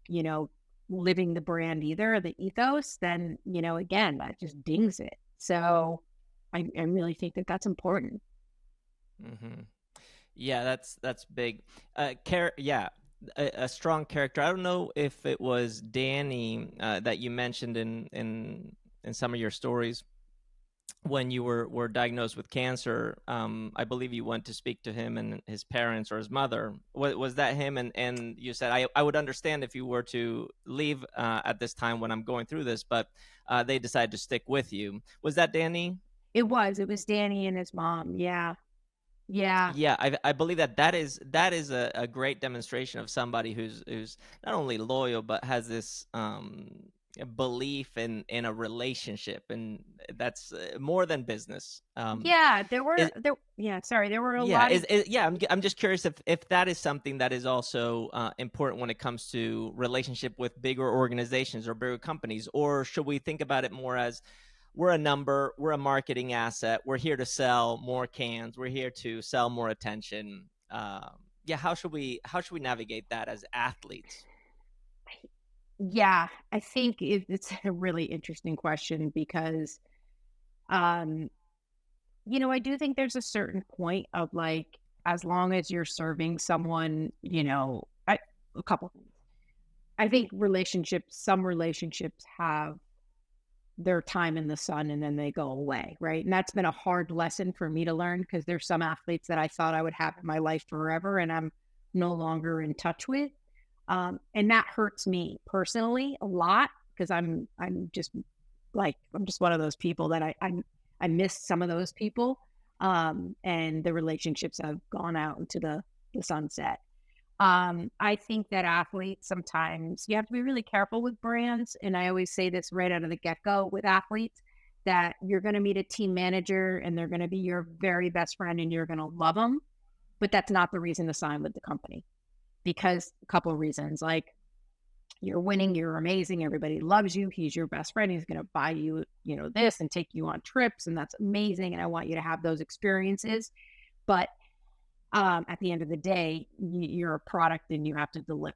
you know, living the brand either, the ethos, then, again, that just dings it. So I really think that that's important. Hmm. Yeah, that's big. Yeah, a strong character. I don't know if it was Danny that you mentioned in some of your stories when you were diagnosed with cancer. I believe you went to speak to him and his parents or his mother. Was that him? And you said, I would understand if you were to leave at this time when I'm going through this, but they decided to stick with you. Was that Danny? It was Danny and his mom. Yeah. Yeah. Yeah, I believe that is a great demonstration of somebody who's not only loyal but has this belief in a relationship, and that's more than business. Yeah. Is Sorry. There were a Yeah, lot of, yeah. I'm just curious if that is something that is also important when it comes to relationship with bigger organizations or bigger companies, or should we think about it more as we're a number, we're a marketing asset, we're here to sell more cans, we're here to sell more attention. Yeah, how should we navigate that as athletes? yeah, I think it's a really interesting question because, um, I do think there's a certain point of like, as long as you're serving someone, a couple things. I think some relationships have their time in the sun and then they go away, right? And that's been a hard lesson for me to learn because there's some athletes that I thought I would have in my life forever and I'm no longer in touch with. And that hurts me personally a lot because I'm just one of those people that I miss some of those people. And the relationships have gone out into the sunset. I think that athletes sometimes you have to be really careful with brands. And I always say this right out of the get go with athletes that you're going to meet a team manager and they're going to be your very best friend and you're going to love them. But that's not the reason to sign with the company because a couple of reasons like you're winning, you're amazing, everybody loves you, he's your best friend, he's going to buy you, this and take you on trips. And that's amazing. And I want you to have those experiences. But at the end of the day, you're a product and you have to deliver.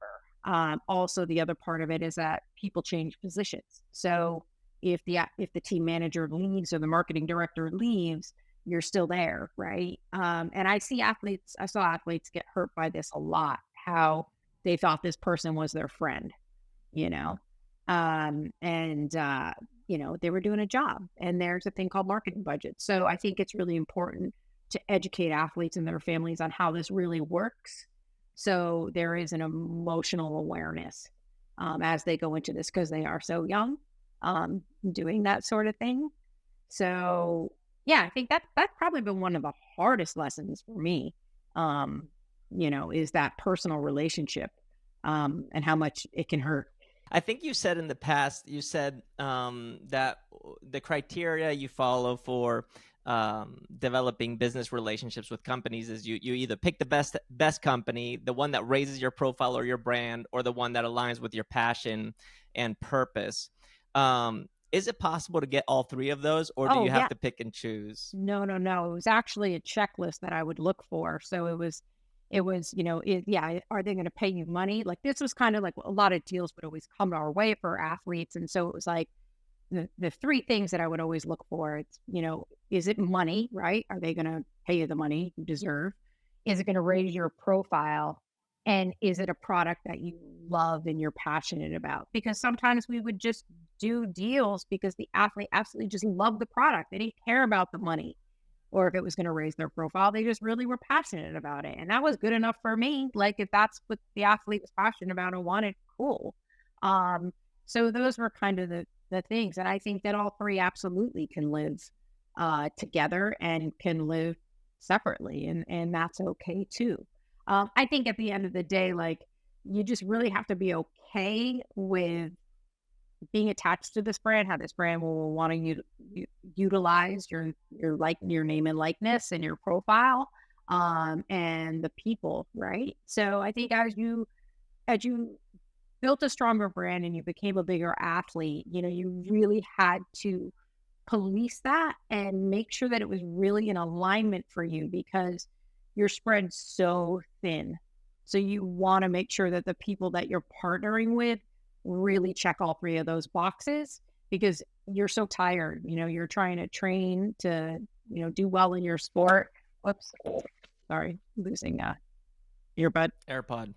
Also, the other part of it is that people change positions. So if the team manager leaves or the marketing director leaves, you're still there, right? And I saw athletes get hurt by this a lot. How they thought this person was their friend, you know, and they were doing a job. And there's a thing called marketing budget. So I think it's really important to educate athletes and their families on how this really works. So there is an emotional awareness as they go into this because they are so young doing that sort of thing. So yeah, I think that's probably been one of the hardest lessons for me. Is that personal relationship and how much it can hurt. I think you said in the past, you said that the criteria you follow for developing business relationships with companies is you either pick the best company, the one that raises your profile or your brand, or the one that aligns with your passion and purpose. Is it possible to get all three of those, or do Oh you have yeah. to pick and choose? No, no, no. It was actually a checklist that I would look for. So yeah, are they going to pay you money? Like this was kind of like a lot of deals would always come our way for athletes. And so it was like the three things that I would always look for. It's, is it money, right? Are they going to pay you the money you deserve? Is it going to raise your profile? And is it a product that you love and you're passionate about? Because sometimes we would just do deals because the athlete absolutely just loved the product. They didn't care about the money or if it was going to raise their profile. They just really were passionate about it. And that was good enough for me. Like if that's what the athlete was passionate about and wanted, cool. So those were kind of the things. And I think that all three absolutely can live together and can live separately. And that's okay too. I think at the end of the day, like you just really have to be okay with being attached to this brand, how this brand will want to utilize your name and likeness and your profile, and the people, right? So I think as you built a stronger brand and you became a bigger athlete, you really had to police that and make sure that it was really in alignment for you because you're spread so thin. So you want to make sure that the people that you're partnering with really check all three of those boxes because you're so tired. You're trying to train to, do well in your sport. Whoops. Sorry, losing earbud. AirPod.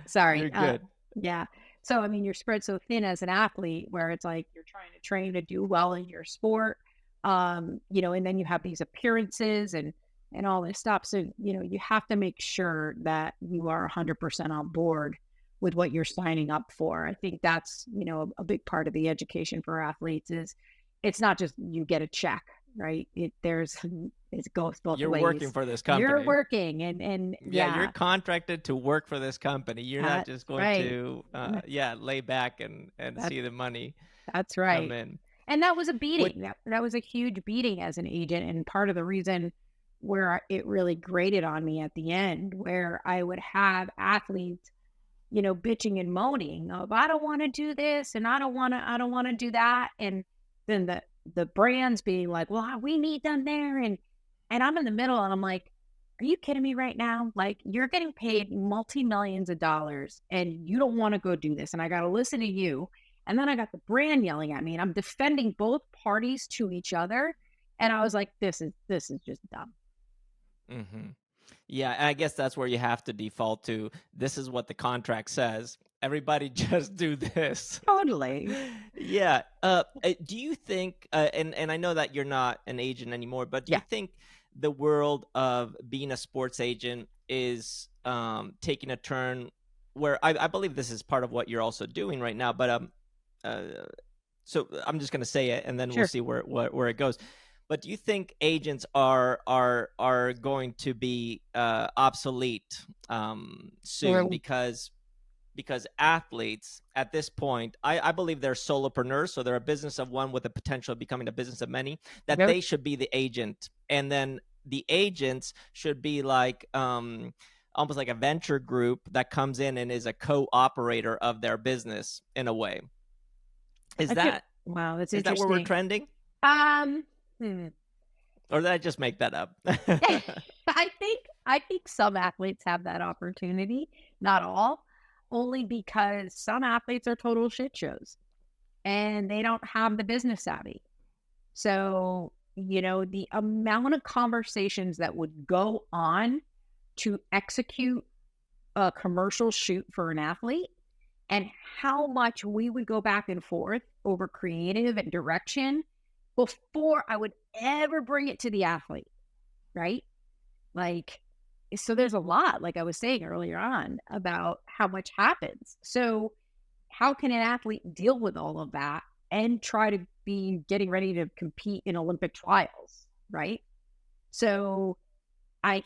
Sorry. You're good. Yeah. So, you're spread so thin as an athlete where it's like you're trying to train to do well in your sport. And then you have these appearances and all this stuff. So, you have to make sure that you are 100% on board with what you're signing up for. I think that's, a big part of the education for athletes is it's not just you get a check, right? It goes both You're ways. working for this company. You're working and you're contracted to work for this company. You're not just going to lay back and see the money. That's right. Come in. And that was a beating. That was a huge beating as an agent. And part of the reason where it really grated on me at the end, where I would have athletes, bitching and moaning of, I don't want to do this and I don't want to do that. And then the brands being like, well, we need them there. And I'm in the middle and I'm like, are you kidding me right now? Like, you're getting paid multi-millions of dollars and you don't want to go do this. And I got to listen to you. And then I got the brand yelling at me and I'm defending both parties to each other. And I was like, this is just dumb. Mm-hmm. Yeah, I guess that's where you have to default to. This is what the contract says. Everybody just do this. Totally. Yeah. Do you think, and I know that you're not an agent anymore, but do you think the world of being a sports agent is taking a turn where I believe this is part of what you're also doing right now, but so I'm just going to say it and then we'll see where it goes. But do you think agents are going to be obsolete soon because athletes at this point, I believe they're solopreneurs, so they're a business of one with the potential of becoming a business of many, that they should be the agent. And then the agents should be like almost like a venture group that comes in and is a co-operator of their business in a way. Is that where we're trending? Or did I just make that up? I think some athletes have that opportunity, not all, only because some athletes are total shit shows and they don't have the business savvy. So, the amount of conversations that would go on to execute a commercial shoot for an athlete and how much we would go back and forth over creative and direction before I would ever bring it to the athlete, right? Like, so there's a lot, like I was saying earlier on, about how much happens. So how can an athlete deal with all of that and try to be getting ready to compete in Olympic trials, right? So I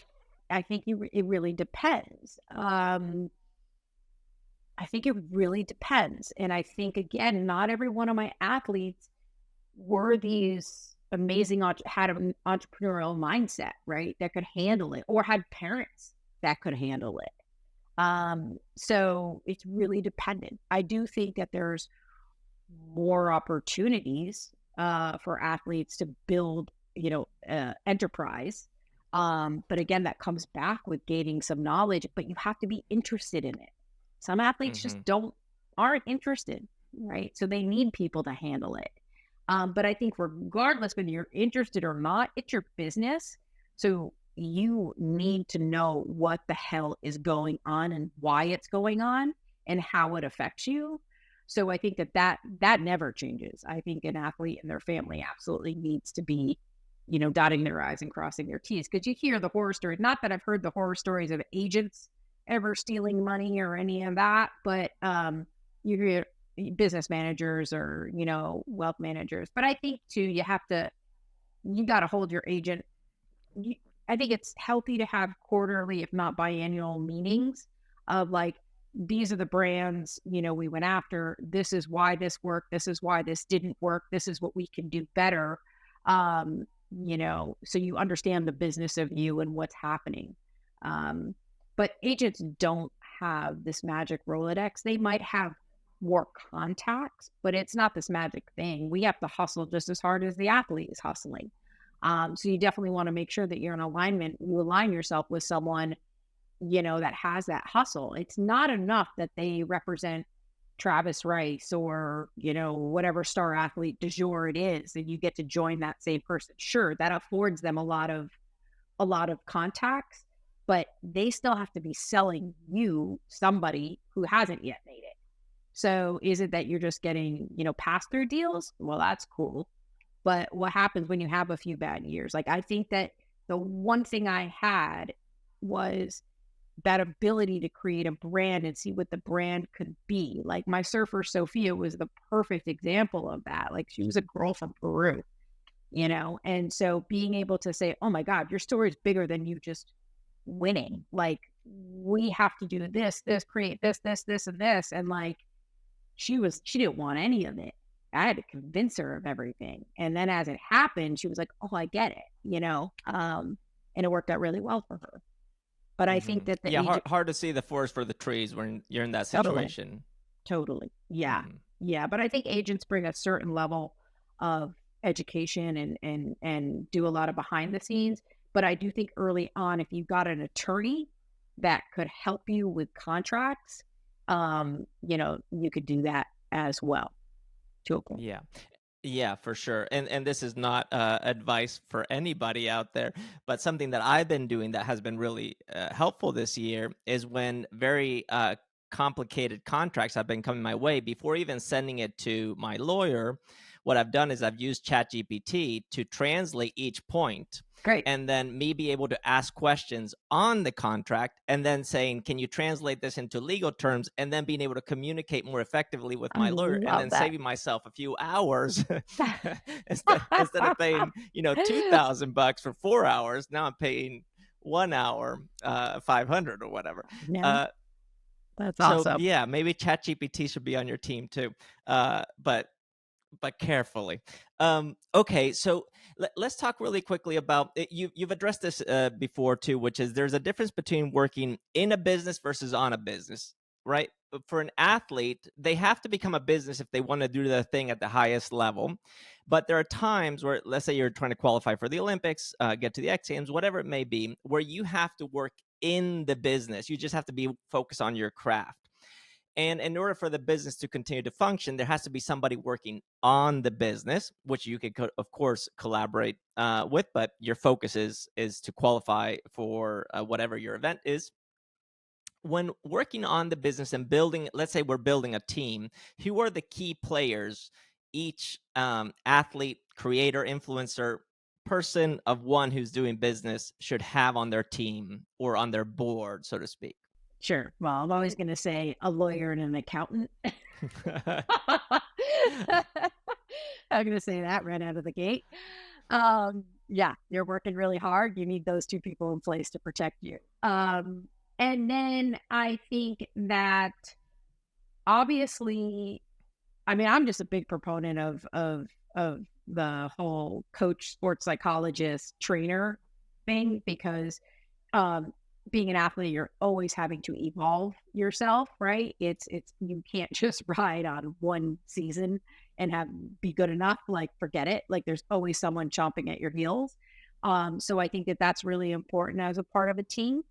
think it really depends. I think it really depends. And I think, again, not every one of my athletes were these amazing, had an entrepreneurial mindset, right? That could handle it, or had parents that could handle it. So it's really dependent. I do think that there's more opportunities for athletes to build, enterprise. But again, that comes back with gaining some knowledge, but you have to be interested in it. Some athletes just aren't interested, right? So they need people to handle it. But I think regardless whether you're interested or not, it's your business. So you need to know what the hell is going on and why it's going on and how it affects you. So I think that never changes. I think an athlete and their family absolutely needs to be, dotting their I's and crossing their T's, because you hear the horror stories. Not that I've heard the horror stories of agents ever stealing money or any of that, but you hear business managers or, wealth managers. But I think too, you got to hold your agent. I think it's healthy to have quarterly, if not biannual meetings of like, these are the brands, we went after. This is why this worked. This is why this didn't work. This is what we can do better. So you understand the business of you and what's happening. But agents don't have this magic Rolodex. They might have more contacts, but it's not this magic thing. We have to hustle just as hard as the athlete is hustling. So you definitely want to make sure that you're in alignment. You align yourself with someone, that has that hustle. It's not enough that they represent Travis Rice or, whatever star athlete du jour it is, and you get to join that same person. Sure, that affords them a lot of contacts, but they still have to be selling you somebody who hasn't yet made it. So is it that you're just getting, pass through deals? Well, that's cool. But what happens when you have a few bad years? Like, I think that the one thing I had was that ability to create a brand and see what the brand could be. Like, my surfer Sophia was the perfect example of that. Like, she was a girl from Peru, and so being able to say, oh my God, your story is bigger than you just winning. Like, we have to do this, create this, and this. And like, she didn't want any of it. I had to convince her of everything. And then as it happened, she was like, oh, I get it. And it worked out really well for her. But I think that the Yeah, agent, hard to see the forest for the trees when you're in that totally, situation. totally. Yeah. Mhm. Yeah. But I think agents bring a certain level of education and do a lot of behind the scenes. But I do think early on, if you got an attorney that could help you with contracts, you could do that as well to a point. Yeah. Yeah, for sure. And this is not advice for anybody out there, but something that I've been doing that has been really helpful this year is when very complicated contracts have been coming my way, before even sending it to my lawyer, what I've done is I've used ChatGPT to translate each point, Great. and then me be able to ask questions on the contract, and then saying, can you translate this into legal terms, and then being able to communicate more effectively with I my lawyer, and love then that. saving myself a few hours instead of paying 2,000 bucks for 4 hours. Now I'm paying 1 hour 500 or whatever. No, uh that's so awesome. yeah, maybe ChatGPT should be on your team too, but carefully. Okay, so let's talk really quickly about it. You've addressed this before too, which is there's a difference between working in a business versus on a business, right? For an athlete, they have to become a business if they want to do the thing at the highest level. But there are times where, let's say you're trying to qualify for the Olympics, get to the X Games, whatever it may be, where you have to work in the business. You just have to be focused on your craft. And in order for the business to continue to function, there has to be somebody working on the business, which you could, of course, collaborate with. But your focus is to qualify for whatever your event is. When working on the business and building, let's say we're building a team, who are the key players each athlete, creator, influencer, person of one who's doing business should have on their team or on their board, so to speak? Sure. Well, I'm always going to say a lawyer and an accountant. I'm going to say that right out of the gate. Yeah, you're working really hard. You need those two people in place to protect you. And then I think that obviously, I mean, I'm just a big proponent of the whole coach, sports psychologist, trainer thing because um being an athlete, you're always having to evolve yourself, right? It's you can't just ride on one season and be good enough. Like, forget it. Like, there's always someone chomping at your heels. So I think that that's really important as a part of a team.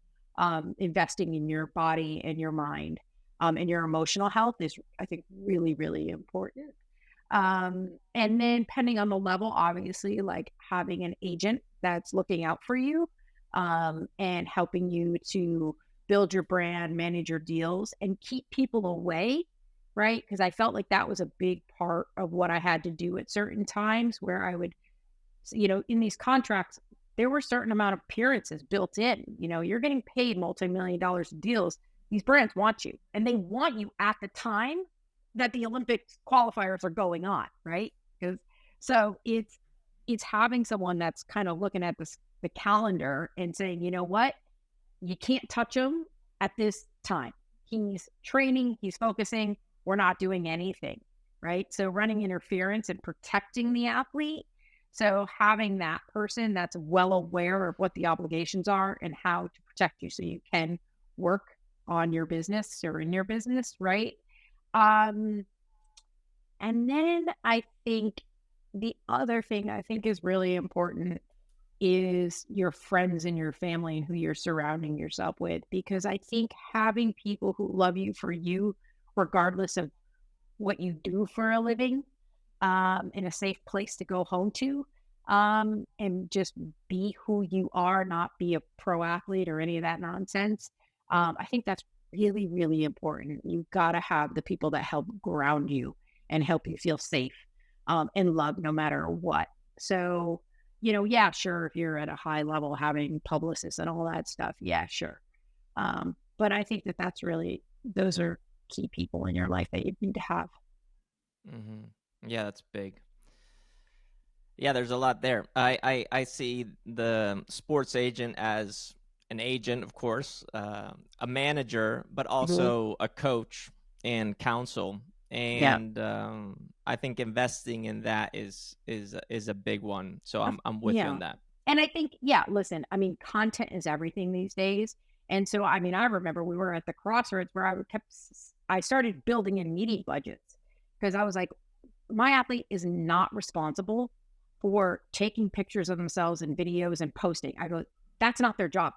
Investing in your body and your mind, and your emotional health is, I think, really, really important. And then depending on the level, obviously, like having an agent that's looking out for you, and helping you to build your brand, manage your deals, and keep people away, right? Because I felt like that was a big part of what I had to do at certain times where I would, in these contracts, there were certain amount of appearances built in. You're getting paid multi-million dollars deals. These brands want you, and they want you at the time that the Olympics qualifiers are going on, right? Because so it's having someone that's kind of looking at the calendar and saying, you know what, you can't touch him at this time. He's training, he's focusing, we're not doing anything, right? So running interference and protecting the athlete. So having that person that's well aware of what the obligations are and how to protect you so you can work on your business or in your business, right? Um, and then I think the other thing I think is really important is your friends and your family and who you're surrounding yourself with. Because I think having people who love you for you, regardless of what you do for a living, in a safe place to go home to, and just be who you are, not be a pro athlete or any of that nonsense. I think that's really, really important. You've got to have the people that help ground you and help you feel safe, and loved no matter what. So, yeah, sure, if you're at a high level having publicists and all that stuff, yeah, sure. But I think that those are key people in your life that you need to have. Hmm. Yeah, that's big. Yeah, there's a lot there. I see the sports agent as an agent, of course, a manager, but Mhm. also a coach and counsel. Yeah. And I think investing in that is a big one. So Of I'm with you Yeah. on that. And I think, yeah, listen, I mean, content is everything these days. And so, I mean, I remember we were at the crossroads where I started building in media budgets because I was like, my athlete is not responsible for taking pictures of themselves and videos and posting. I go, that's not their job.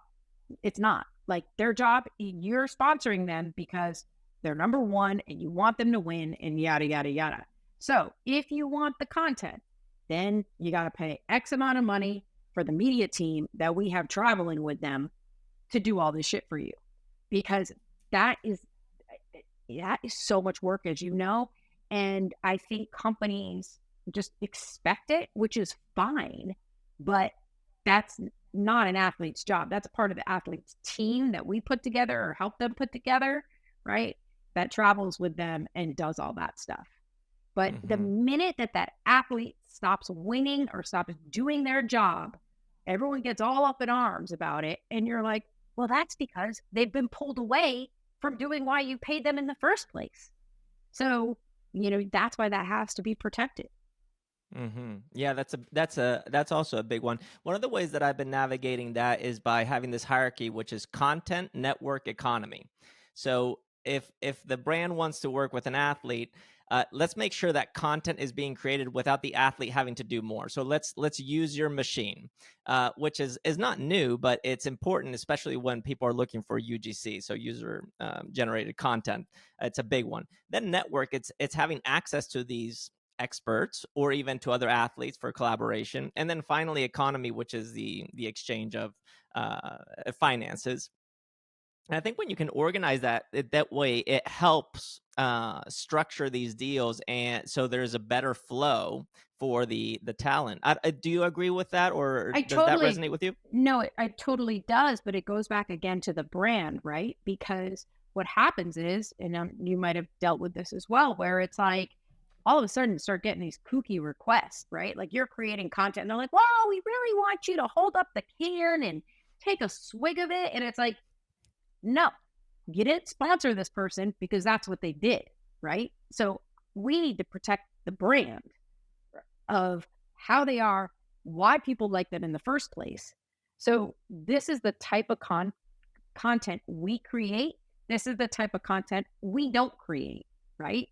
It's not like their job. You're sponsoring them because they're number one and you want them to win and yada, yada, yada. So if you want the content, then you got to pay X amount of money for the media team that we have traveling with them to do all this shit for you because that is that is so much work, as you know. And I think companies just expect it, which is fine, but that's not an athlete's job. That's a part of the athlete's team that we put together or help them put together, right? That travels with them and does all that stuff. But the Hmm. minute that that athlete stops winning or stops doing their job, everyone gets all up in arms about it. And you're like, well, that's because they've been pulled away from doing why you paid them in the first place. So, that's why that has to be protected. Yeah, that's also a big one. One of the ways that I've been navigating that is by having this hierarchy, which is content, network, economy. So if the brand wants to work with an athlete, let's make sure that content is being created without the athlete having to do more. So let's use your machine, which is not new, but it's important, especially when people are looking for UGC, so user generated content. It's a big one. Then network, it's having access to these experts or even to other athletes for collaboration, and then finally economy, which is the exchange of finances. And I think when you can organize that way, it helps structure these deals, and so there's a better flow for the talent. Do you agree with that, or I does that totally resonate with you? No, it totally does, but it goes back again to the brand, right? Because what happens is, and you might have dealt with this as well, where it's like all of a sudden you start getting these kooky requests, right? Like you're creating content and they're like, "Well, we really want you to hold up the can and take a swig of it." And it's like, no, you didn't sponsor this person because that's what they did, right? So we need to protect the brand of how they are, why people like them in the first place. So this is the type of content we create. This is the type of content we don't create, right?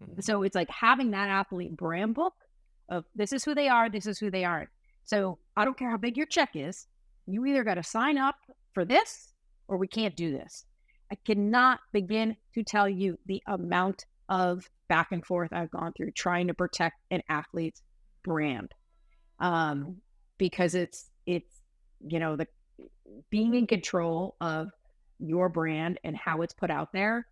Mhm. So it's like having that athlete brand book of this is who they are, this is who they aren't. So I don't care how big your check is, you either got to sign up for this or we can't do this. I cannot begin to tell you the amount of back and forth I've gone through trying to protect an athlete's brand. Um, because it's the being in control of your brand and how it's put out there,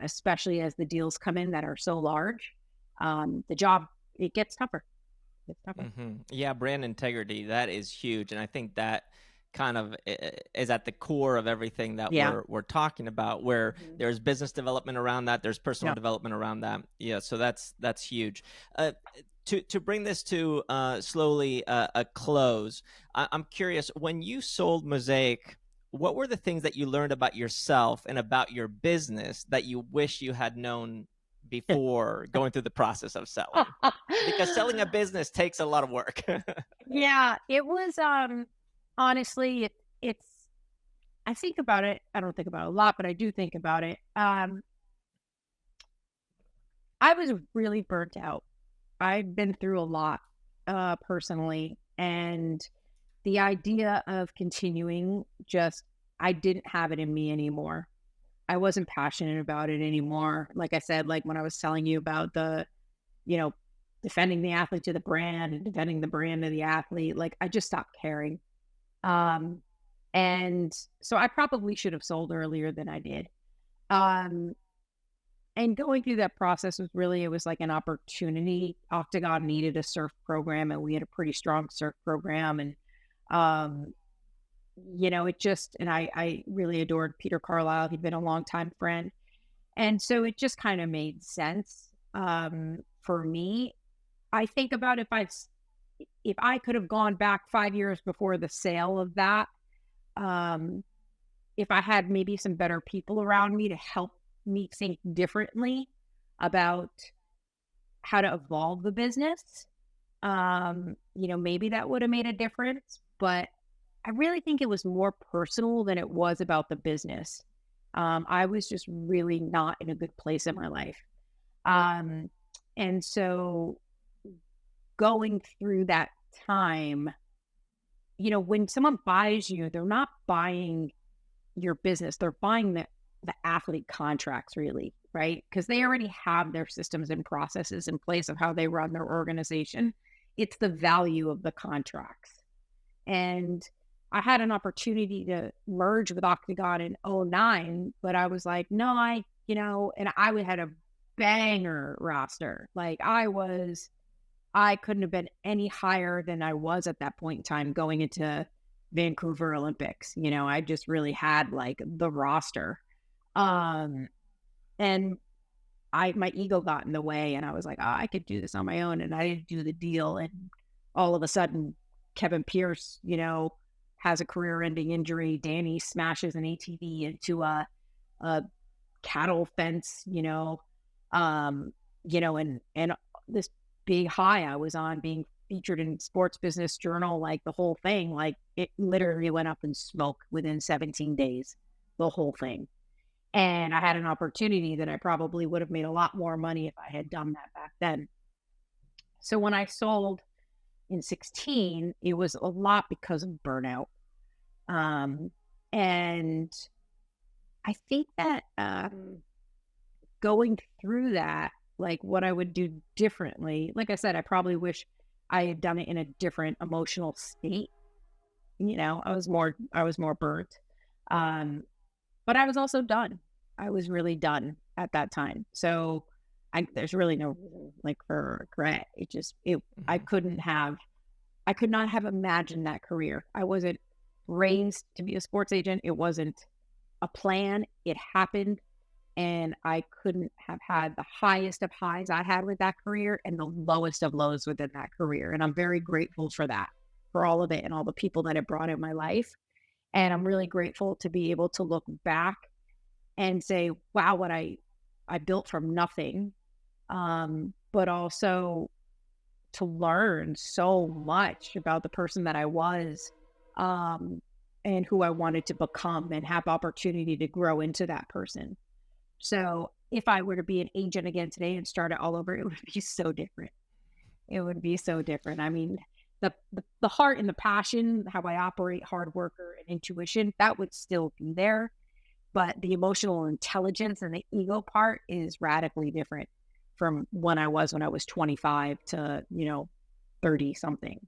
especially as the deals come in that are so large, the job it gets tougher. It's tougher. Yeah, brand integrity, that is huge. And I think that kind of is at the core of everything that Yeah. we're talking about, where Mhm. there's business development around that, there's personal Yeah. development around that. Yeah, so that's huge. Uh, to bring this to slowly a close, I'm curious, when you sold Mosaic, what were the things that you learned about yourself and about your business that you wish you had known before going through the process of selling? Because selling a business takes a lot of work. Yeah, it was honestly it's I think about it. I don't think about it a lot, but I do think about it. I was really burnt out. I've been through a lot personally and the idea of continuing just, I didn't have it in me anymore. I wasn't passionate about it anymore. Like I said, like when I was telling you about the, you know, defending the athlete to the brand and defending the brand to the athlete, like I just stopped caring. Um, and so I probably should have sold earlier than I did. Um, and going through that process was really, it was like an opportunity. Octagon needed a surf program, and we had a pretty strong surf program. And, um, it just, and I really adored Peter Carlisle. He'd been a longtime friend. And so it just kind of made sense for me. I think about if I could have gone back 5 years before the sale of that, um, if I had maybe some better people around me to help me think differently about how to evolve the business, maybe that would have made a difference. But I really think it was more personal than it was about the business. I was just really not in a good place in my life. Um, and so going through that time, when someone buys you, they're not buying your business, they're buying the athlete contracts, really, right? Because they already have their systems and processes in place of how they run their organization. It's the value of the contracts. And I had an opportunity to merge with Octagon in '09, but I was like, no, and I had a banger roster. Like I couldn't have been any higher than I was at that point in time going into Vancouver Olympics. I just really had like the roster. Um, and my ego got in the way, and I was like, oh, I could do this on my own. And I didn't do the deal. And all of a sudden, Kevin Pierce, has a career ending injury. Danny smashes an ATV into a cattle fence, and this big high I was on being featured in Sports Business Journal, like the whole thing, like it literally went up in smoke within 17 days, the whole thing. And I had an opportunity that I probably would have made a lot more money if I had done that back then. So when I sold in 16, it was a lot because of burnout. And I think that going through that, like what I would do differently, like I said, I probably wish I had done it in a different emotional state. I was more burnt. But I was also done. I was really done at that time. So there's really no reason like for regret. I Mhm. I could not have imagined that career. I wasn't raised to be a sports agent. It wasn't a plan. It happened. And I couldn't have had the highest of highs I had with that career and the lowest of lows within that career. And I'm very grateful for that, for all of it and all the people that it brought in my life. And I'm really grateful to be able to look back and say, wow, what I built from nothing. But also to learn so much about the person that I was, um, and who I wanted to become and have opportunity to grow into that person. So if I were to be an agent again today and start it all over, it would be so different. It would be so different. I mean, the heart and the passion, how I operate, hard worker and intuition, that would still be there. But the emotional intelligence and the ego part is radically different from when I was 25 to, 30 something.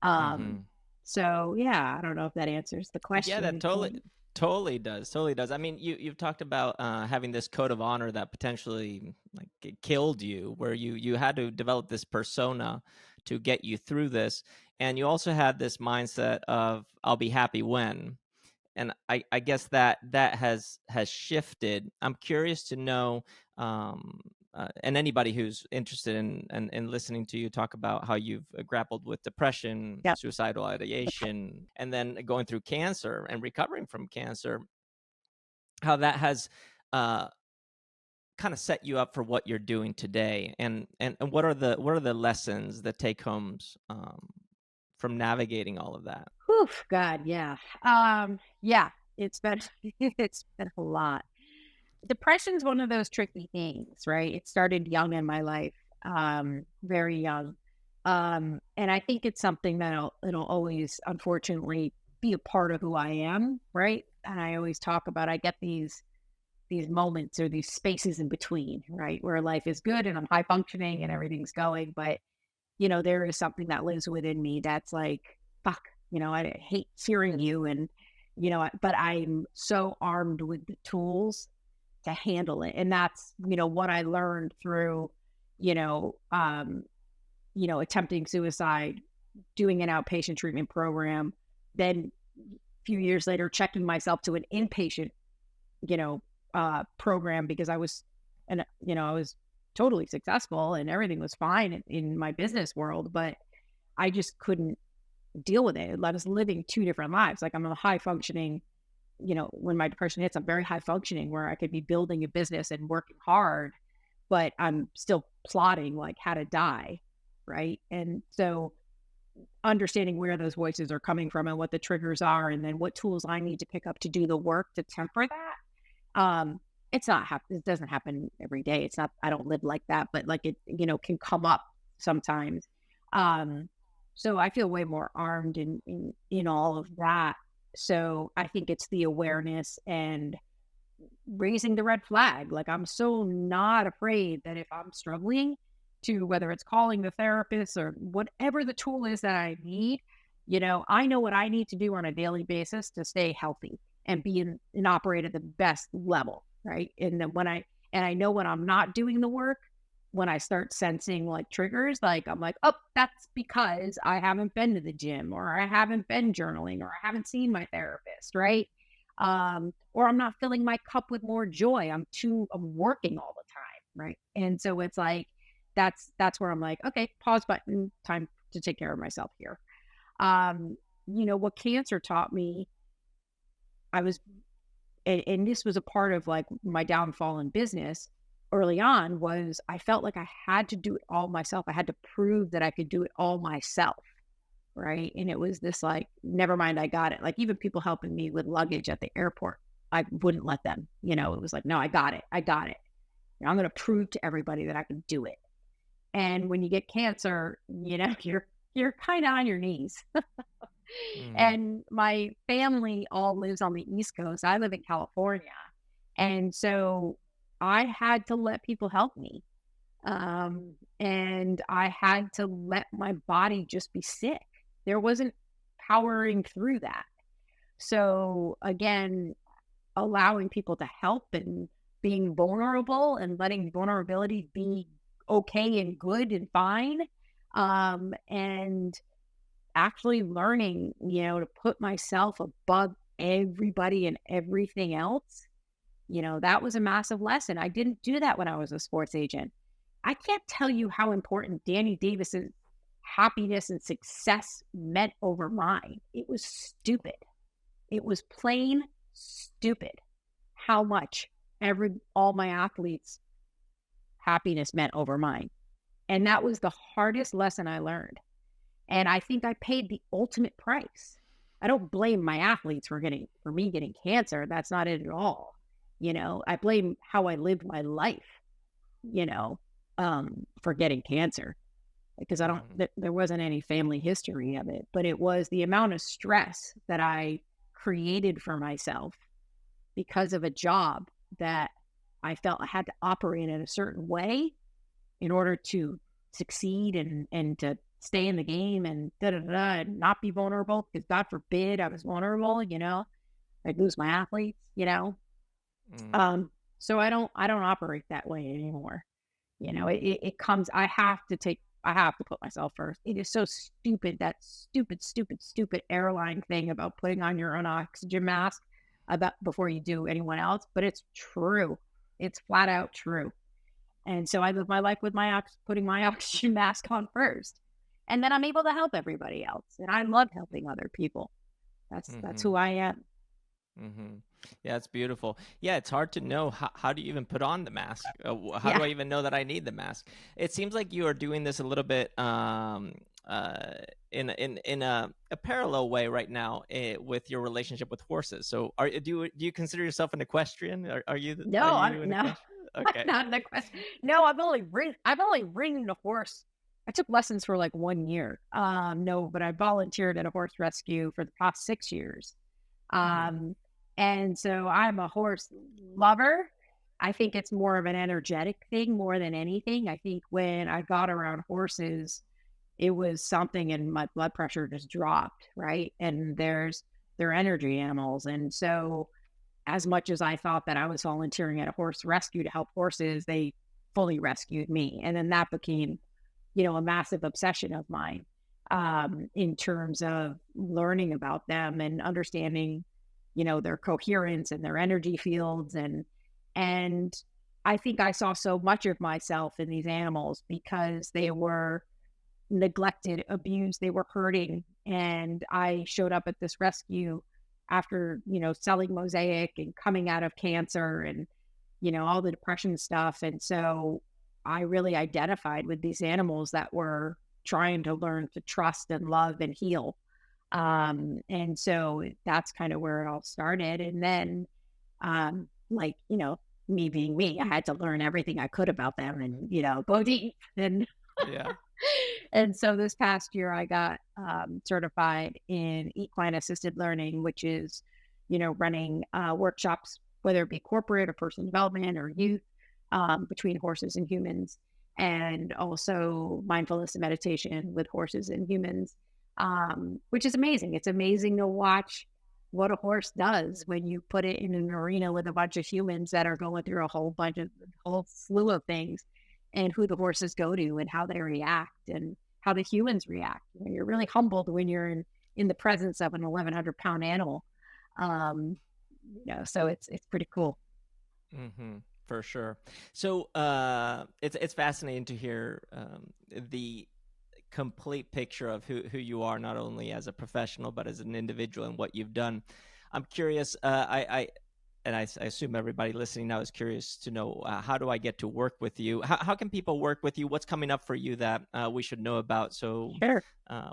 Um, Mhm. so yeah, I don't know if that answers the Yeah, that question. totally does. Totally does. I mean, you've talked about having this code of honor that potentially like it killed you, where you had to develop this persona to get you through this, and you also had this mindset of I'll be happy when. And I guess that has shifted. I'm curious to know, and anybody who's interested in listening to you talk about how you've grappled with depression, Yep. suicidal ideation, and then going through cancer and recovering from cancer, how that has uh, kind of set you up for what you're doing today, and what are the lessons, the take homes from navigating all of that? Whew, God, yeah. Yeah, it's been it's been a lot. Depression's one of those tricky things, right? It started young in my life, very young. And I think it's something that it'll always, unfortunately, be a part of who I am, right? And I always talk about I get these moments or these spaces in between, right, where life is good and I'm high functioning and everything's going, but there is something that lives within me that's like, fuck, I hate fearing you, and but I'm so armed with the tools to handle it, and that's what I learned through, you know, um, attempting suicide, doing an outpatient treatment program, then a few years later checking myself to an inpatient, you know, program because I was totally successful and everything was fine in my business world, but I just couldn't deal with it. It let us living two different lives. Like I'm a high functioning, when my depression hits, I'm very high functioning where I could be building a business and working hard, but I'm still plotting like how to die. Right. And so understanding where those voices are coming from and what the triggers are, and then what tools I need to pick up to do the work to temper that. It's not it doesn't happen every day. It's not, I don't live like that, but like it, can come up sometimes. Um, so I feel way more armed in all of that. So I think it's the awareness and raising the red flag. Like I'm so not afraid that if I'm struggling to, whether it's calling the therapist or whatever the tool is that I need, I know what I need to do on a daily basis to stay healthy and be and operate at the best level. Right. And then and I know when I'm not doing the work, when I start sensing like triggers, like I'm like, oh, that's because I haven't been to the gym or I haven't been journaling or I haven't seen my therapist. Right. Or I'm not filling my cup with more joy. I'm working all the time. Right. And so it's like, that's where I'm like, okay, pause button, time to take care of myself here. What cancer taught me, I was, and this was a part of like my downfall in business early on, was I felt like I had to do it all myself. I had to prove that I could do it all myself. Right. And it was this like, never mind, I got it. Like even people helping me with luggage at the airport, I wouldn't let them, it was like, no, I got it. I got it. I'm going to prove to everybody that I can do it. And when you get cancer, you're kind of on your knees. Mm. And my family all lives on the East Coast. I live in California. And so I had to let people help me. And I had to let my body just be sick. There wasn't powering through that. So again, allowing people to help and being vulnerable and letting vulnerability be okay and good and fine. And actually learning, to put myself above everybody and everything else, that was a massive lesson. I didn't do that when I was a sports agent. I can't tell you how important Danny Davis's happiness and success meant over mine. It was stupid. It was plain stupid how much all my athletes' happiness meant over mine. And that was the hardest lesson I learned. And I think I paid the ultimate price. I don't blame my athletes for me getting cancer. That's not it at all. I blame how I lived my life, for getting cancer, because there wasn't any family history of it, but it was the amount of stress that I created for myself because of a job that I felt I had to operate in a certain way in order to succeed and to stay in the game and and not be vulnerable, because God forbid I was vulnerable, I'd lose my athletes, Mm. so I don't operate that way anymore. It comes, I have to put myself first. It is so stupid, that stupid airline thing about putting on your own oxygen mask about before you do anyone else, but it's true. It's flat out true. And so I live my life with putting my oxygen mask on first. And then I'm able to help everybody else. And I love helping other people. That's Mm-hmm. who I am. Mm-hmm. Yeah, it's beautiful. Yeah, it's hard to know how do you even put on the mask? How Yeah. do I even know that I need the mask? It seems like you are doing this a little bit in a parallel way right now with your relationship with horses. So, do you consider yourself an equestrian? Are No, you an no, equestrian? Okay. not in the question. No, I've only ridden a horse I took lessons for like 1 year. No, but I volunteered at a horse rescue for the past 6 years. Hmm. Um, and so I'm a horse lover. I think it's more of an energetic thing more than anything. I think when I got around horses, it was something and my blood pressure just dropped, right? And they're energy animals. And so as much as I thought that I was volunteering at a horse rescue to help horses, they fully rescued me. And then that became, a massive obsession of mine, in terms of learning about them and understanding, their coherence and their energy fields. And I think I saw so much of myself in these animals because they were neglected, abused, they were hurting. And I showed up at this rescue after, selling Mosaic and coming out of cancer and, all the depression stuff. And so I really identified with these animals that were trying to learn to trust and love and heal. And so that's kind of where it all started. And then, like, me being me, I had to learn everything I could about them and, go deep. And Yeah. and so this past year, I got certified in equine assisted learning, which is, running workshops, whether it be corporate or personal development or youth, between horses and humans, and also mindfulness and meditation with horses and humans, which is amazing. It's amazing to watch what a horse does when you put it in an arena with a bunch of humans that are going through a whole slew of things, and who the horses go to and how they react and how the humans react. You're really humbled when you're in the presence of an 1,100-pound animal. Um, so it's pretty cool. Hmm. For sure. So it's fascinating to hear the complete picture of who you are, not only as a professional but as an individual and what you've done. I'm curious. I assume everybody listening now is curious to know, how do I get to work with you? How can people work with you? What's coming up for you that we should know about, so Sure.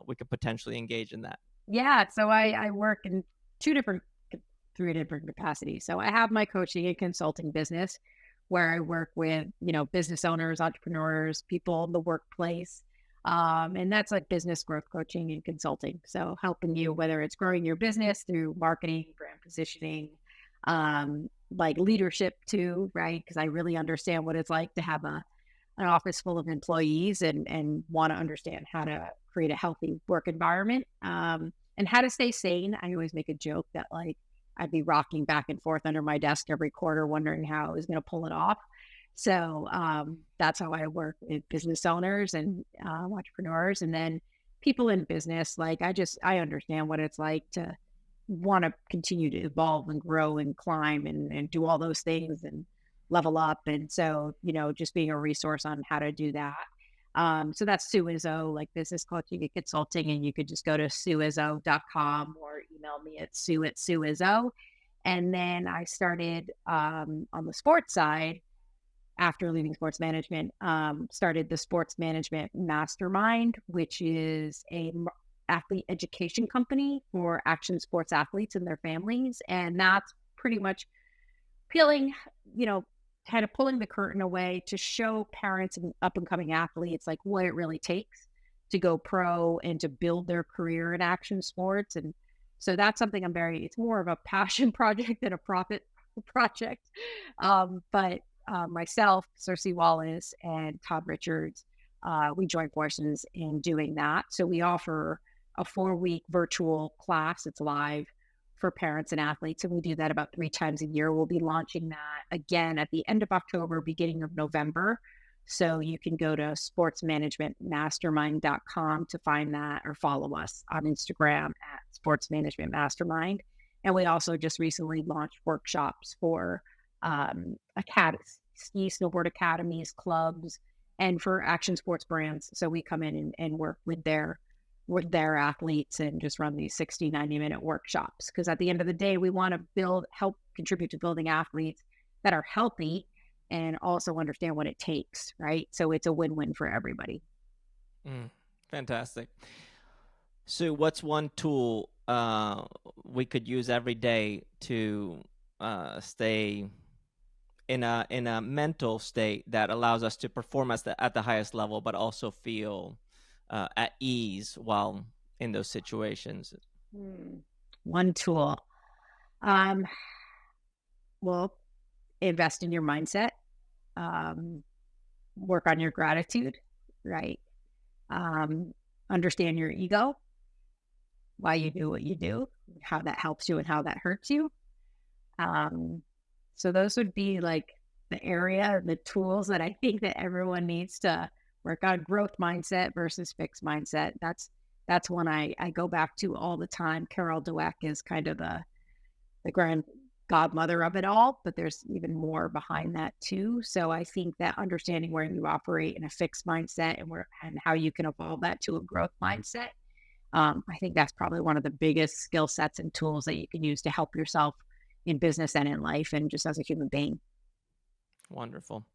we could potentially engage in that? Yeah. So I work in two different, three different capacities. So I have my coaching and consulting business where I work with, business owners, entrepreneurs, people in the workplace. And that's like business growth coaching and consulting. So helping you, whether it's growing your business through marketing, brand positioning, like leadership too, right? Because I really understand what it's like to have an office full of employees and want to understand how to create a healthy work environment, and how to stay sane. I always make a joke that like I'd be rocking back and forth under my desk every quarter, wondering how I was going to pull it off. So that's how I work with business owners and entrepreneurs, and then people in business. Like I understand what it's like to want to continue to evolve and grow and climb and do all those things and level up. And so, just being a resource on how to do that. So that's Sue Izzo, like business coaching and consulting. And you could just go to sueizzo.com or email me at sue@sueizzo. And then I started on the sports side after leaving sports management, started the sports management mastermind, which is athlete education company for action sports athletes and their families. And that's pretty much peeling, you know, kind of pulling the curtain away to show parents and up and coming athletes like what it really takes to go pro and to build their career in action sports. And so that's something it's more of a passion project than a profit project. But myself, Cersei Wallace, and Todd Richards, we join forces in doing that. So we offer a 4-week virtual class. It's live for parents and athletes. And we do that about 3 times a year. We'll be launching that again at the end of October, beginning of November. So you can go to sportsmanagementmastermind.com to find that, or follow us on Instagram at sportsmanagementmastermind. And we also just recently launched workshops for academies, ski snowboard academies, clubs, and for action sports brands. So we come in and work with their athletes and just run these 60, 90-minute workshops. Because at the end of the day, we want to help contribute to building athletes that are healthy and also understand what it takes, right? So it's a win-win for everybody. Fantastic. So what's one tool we could use every day to stay in a mental state that allows us to perform at the highest level, but also feel at ease while in those situations. One tool. Um, well, invest in your mindset. Um, Work on your gratitude, right? Um, Understand your ego, why you do what you do, how that helps you and how that hurts you. Um, so those would be like the area, the tools that I think that everyone needs to work on. Growth mindset versus fixed mindset. That's one I go back to all the time. Carol Dweck is kind of the grand godmother of it all, but there's even more behind that too. So I think that understanding where you operate in a fixed mindset and how you can evolve that to a growth mindset. I think that's probably one of the biggest skill sets and tools that you can use to help yourself in business and in life and just as a human being. Wonderful.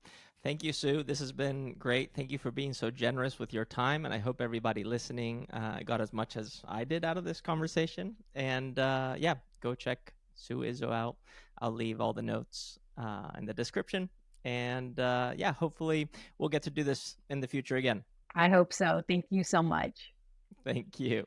Thank you, Sue. This has been great. Thank you for being so generous with your time. And I hope everybody listening got as much as I did out of this conversation. And yeah, go check Sue Izzo out. I'll leave all the notes in the description. And yeah, hopefully we'll get to do this in the future again. I hope so. Thank you so much. Thank you.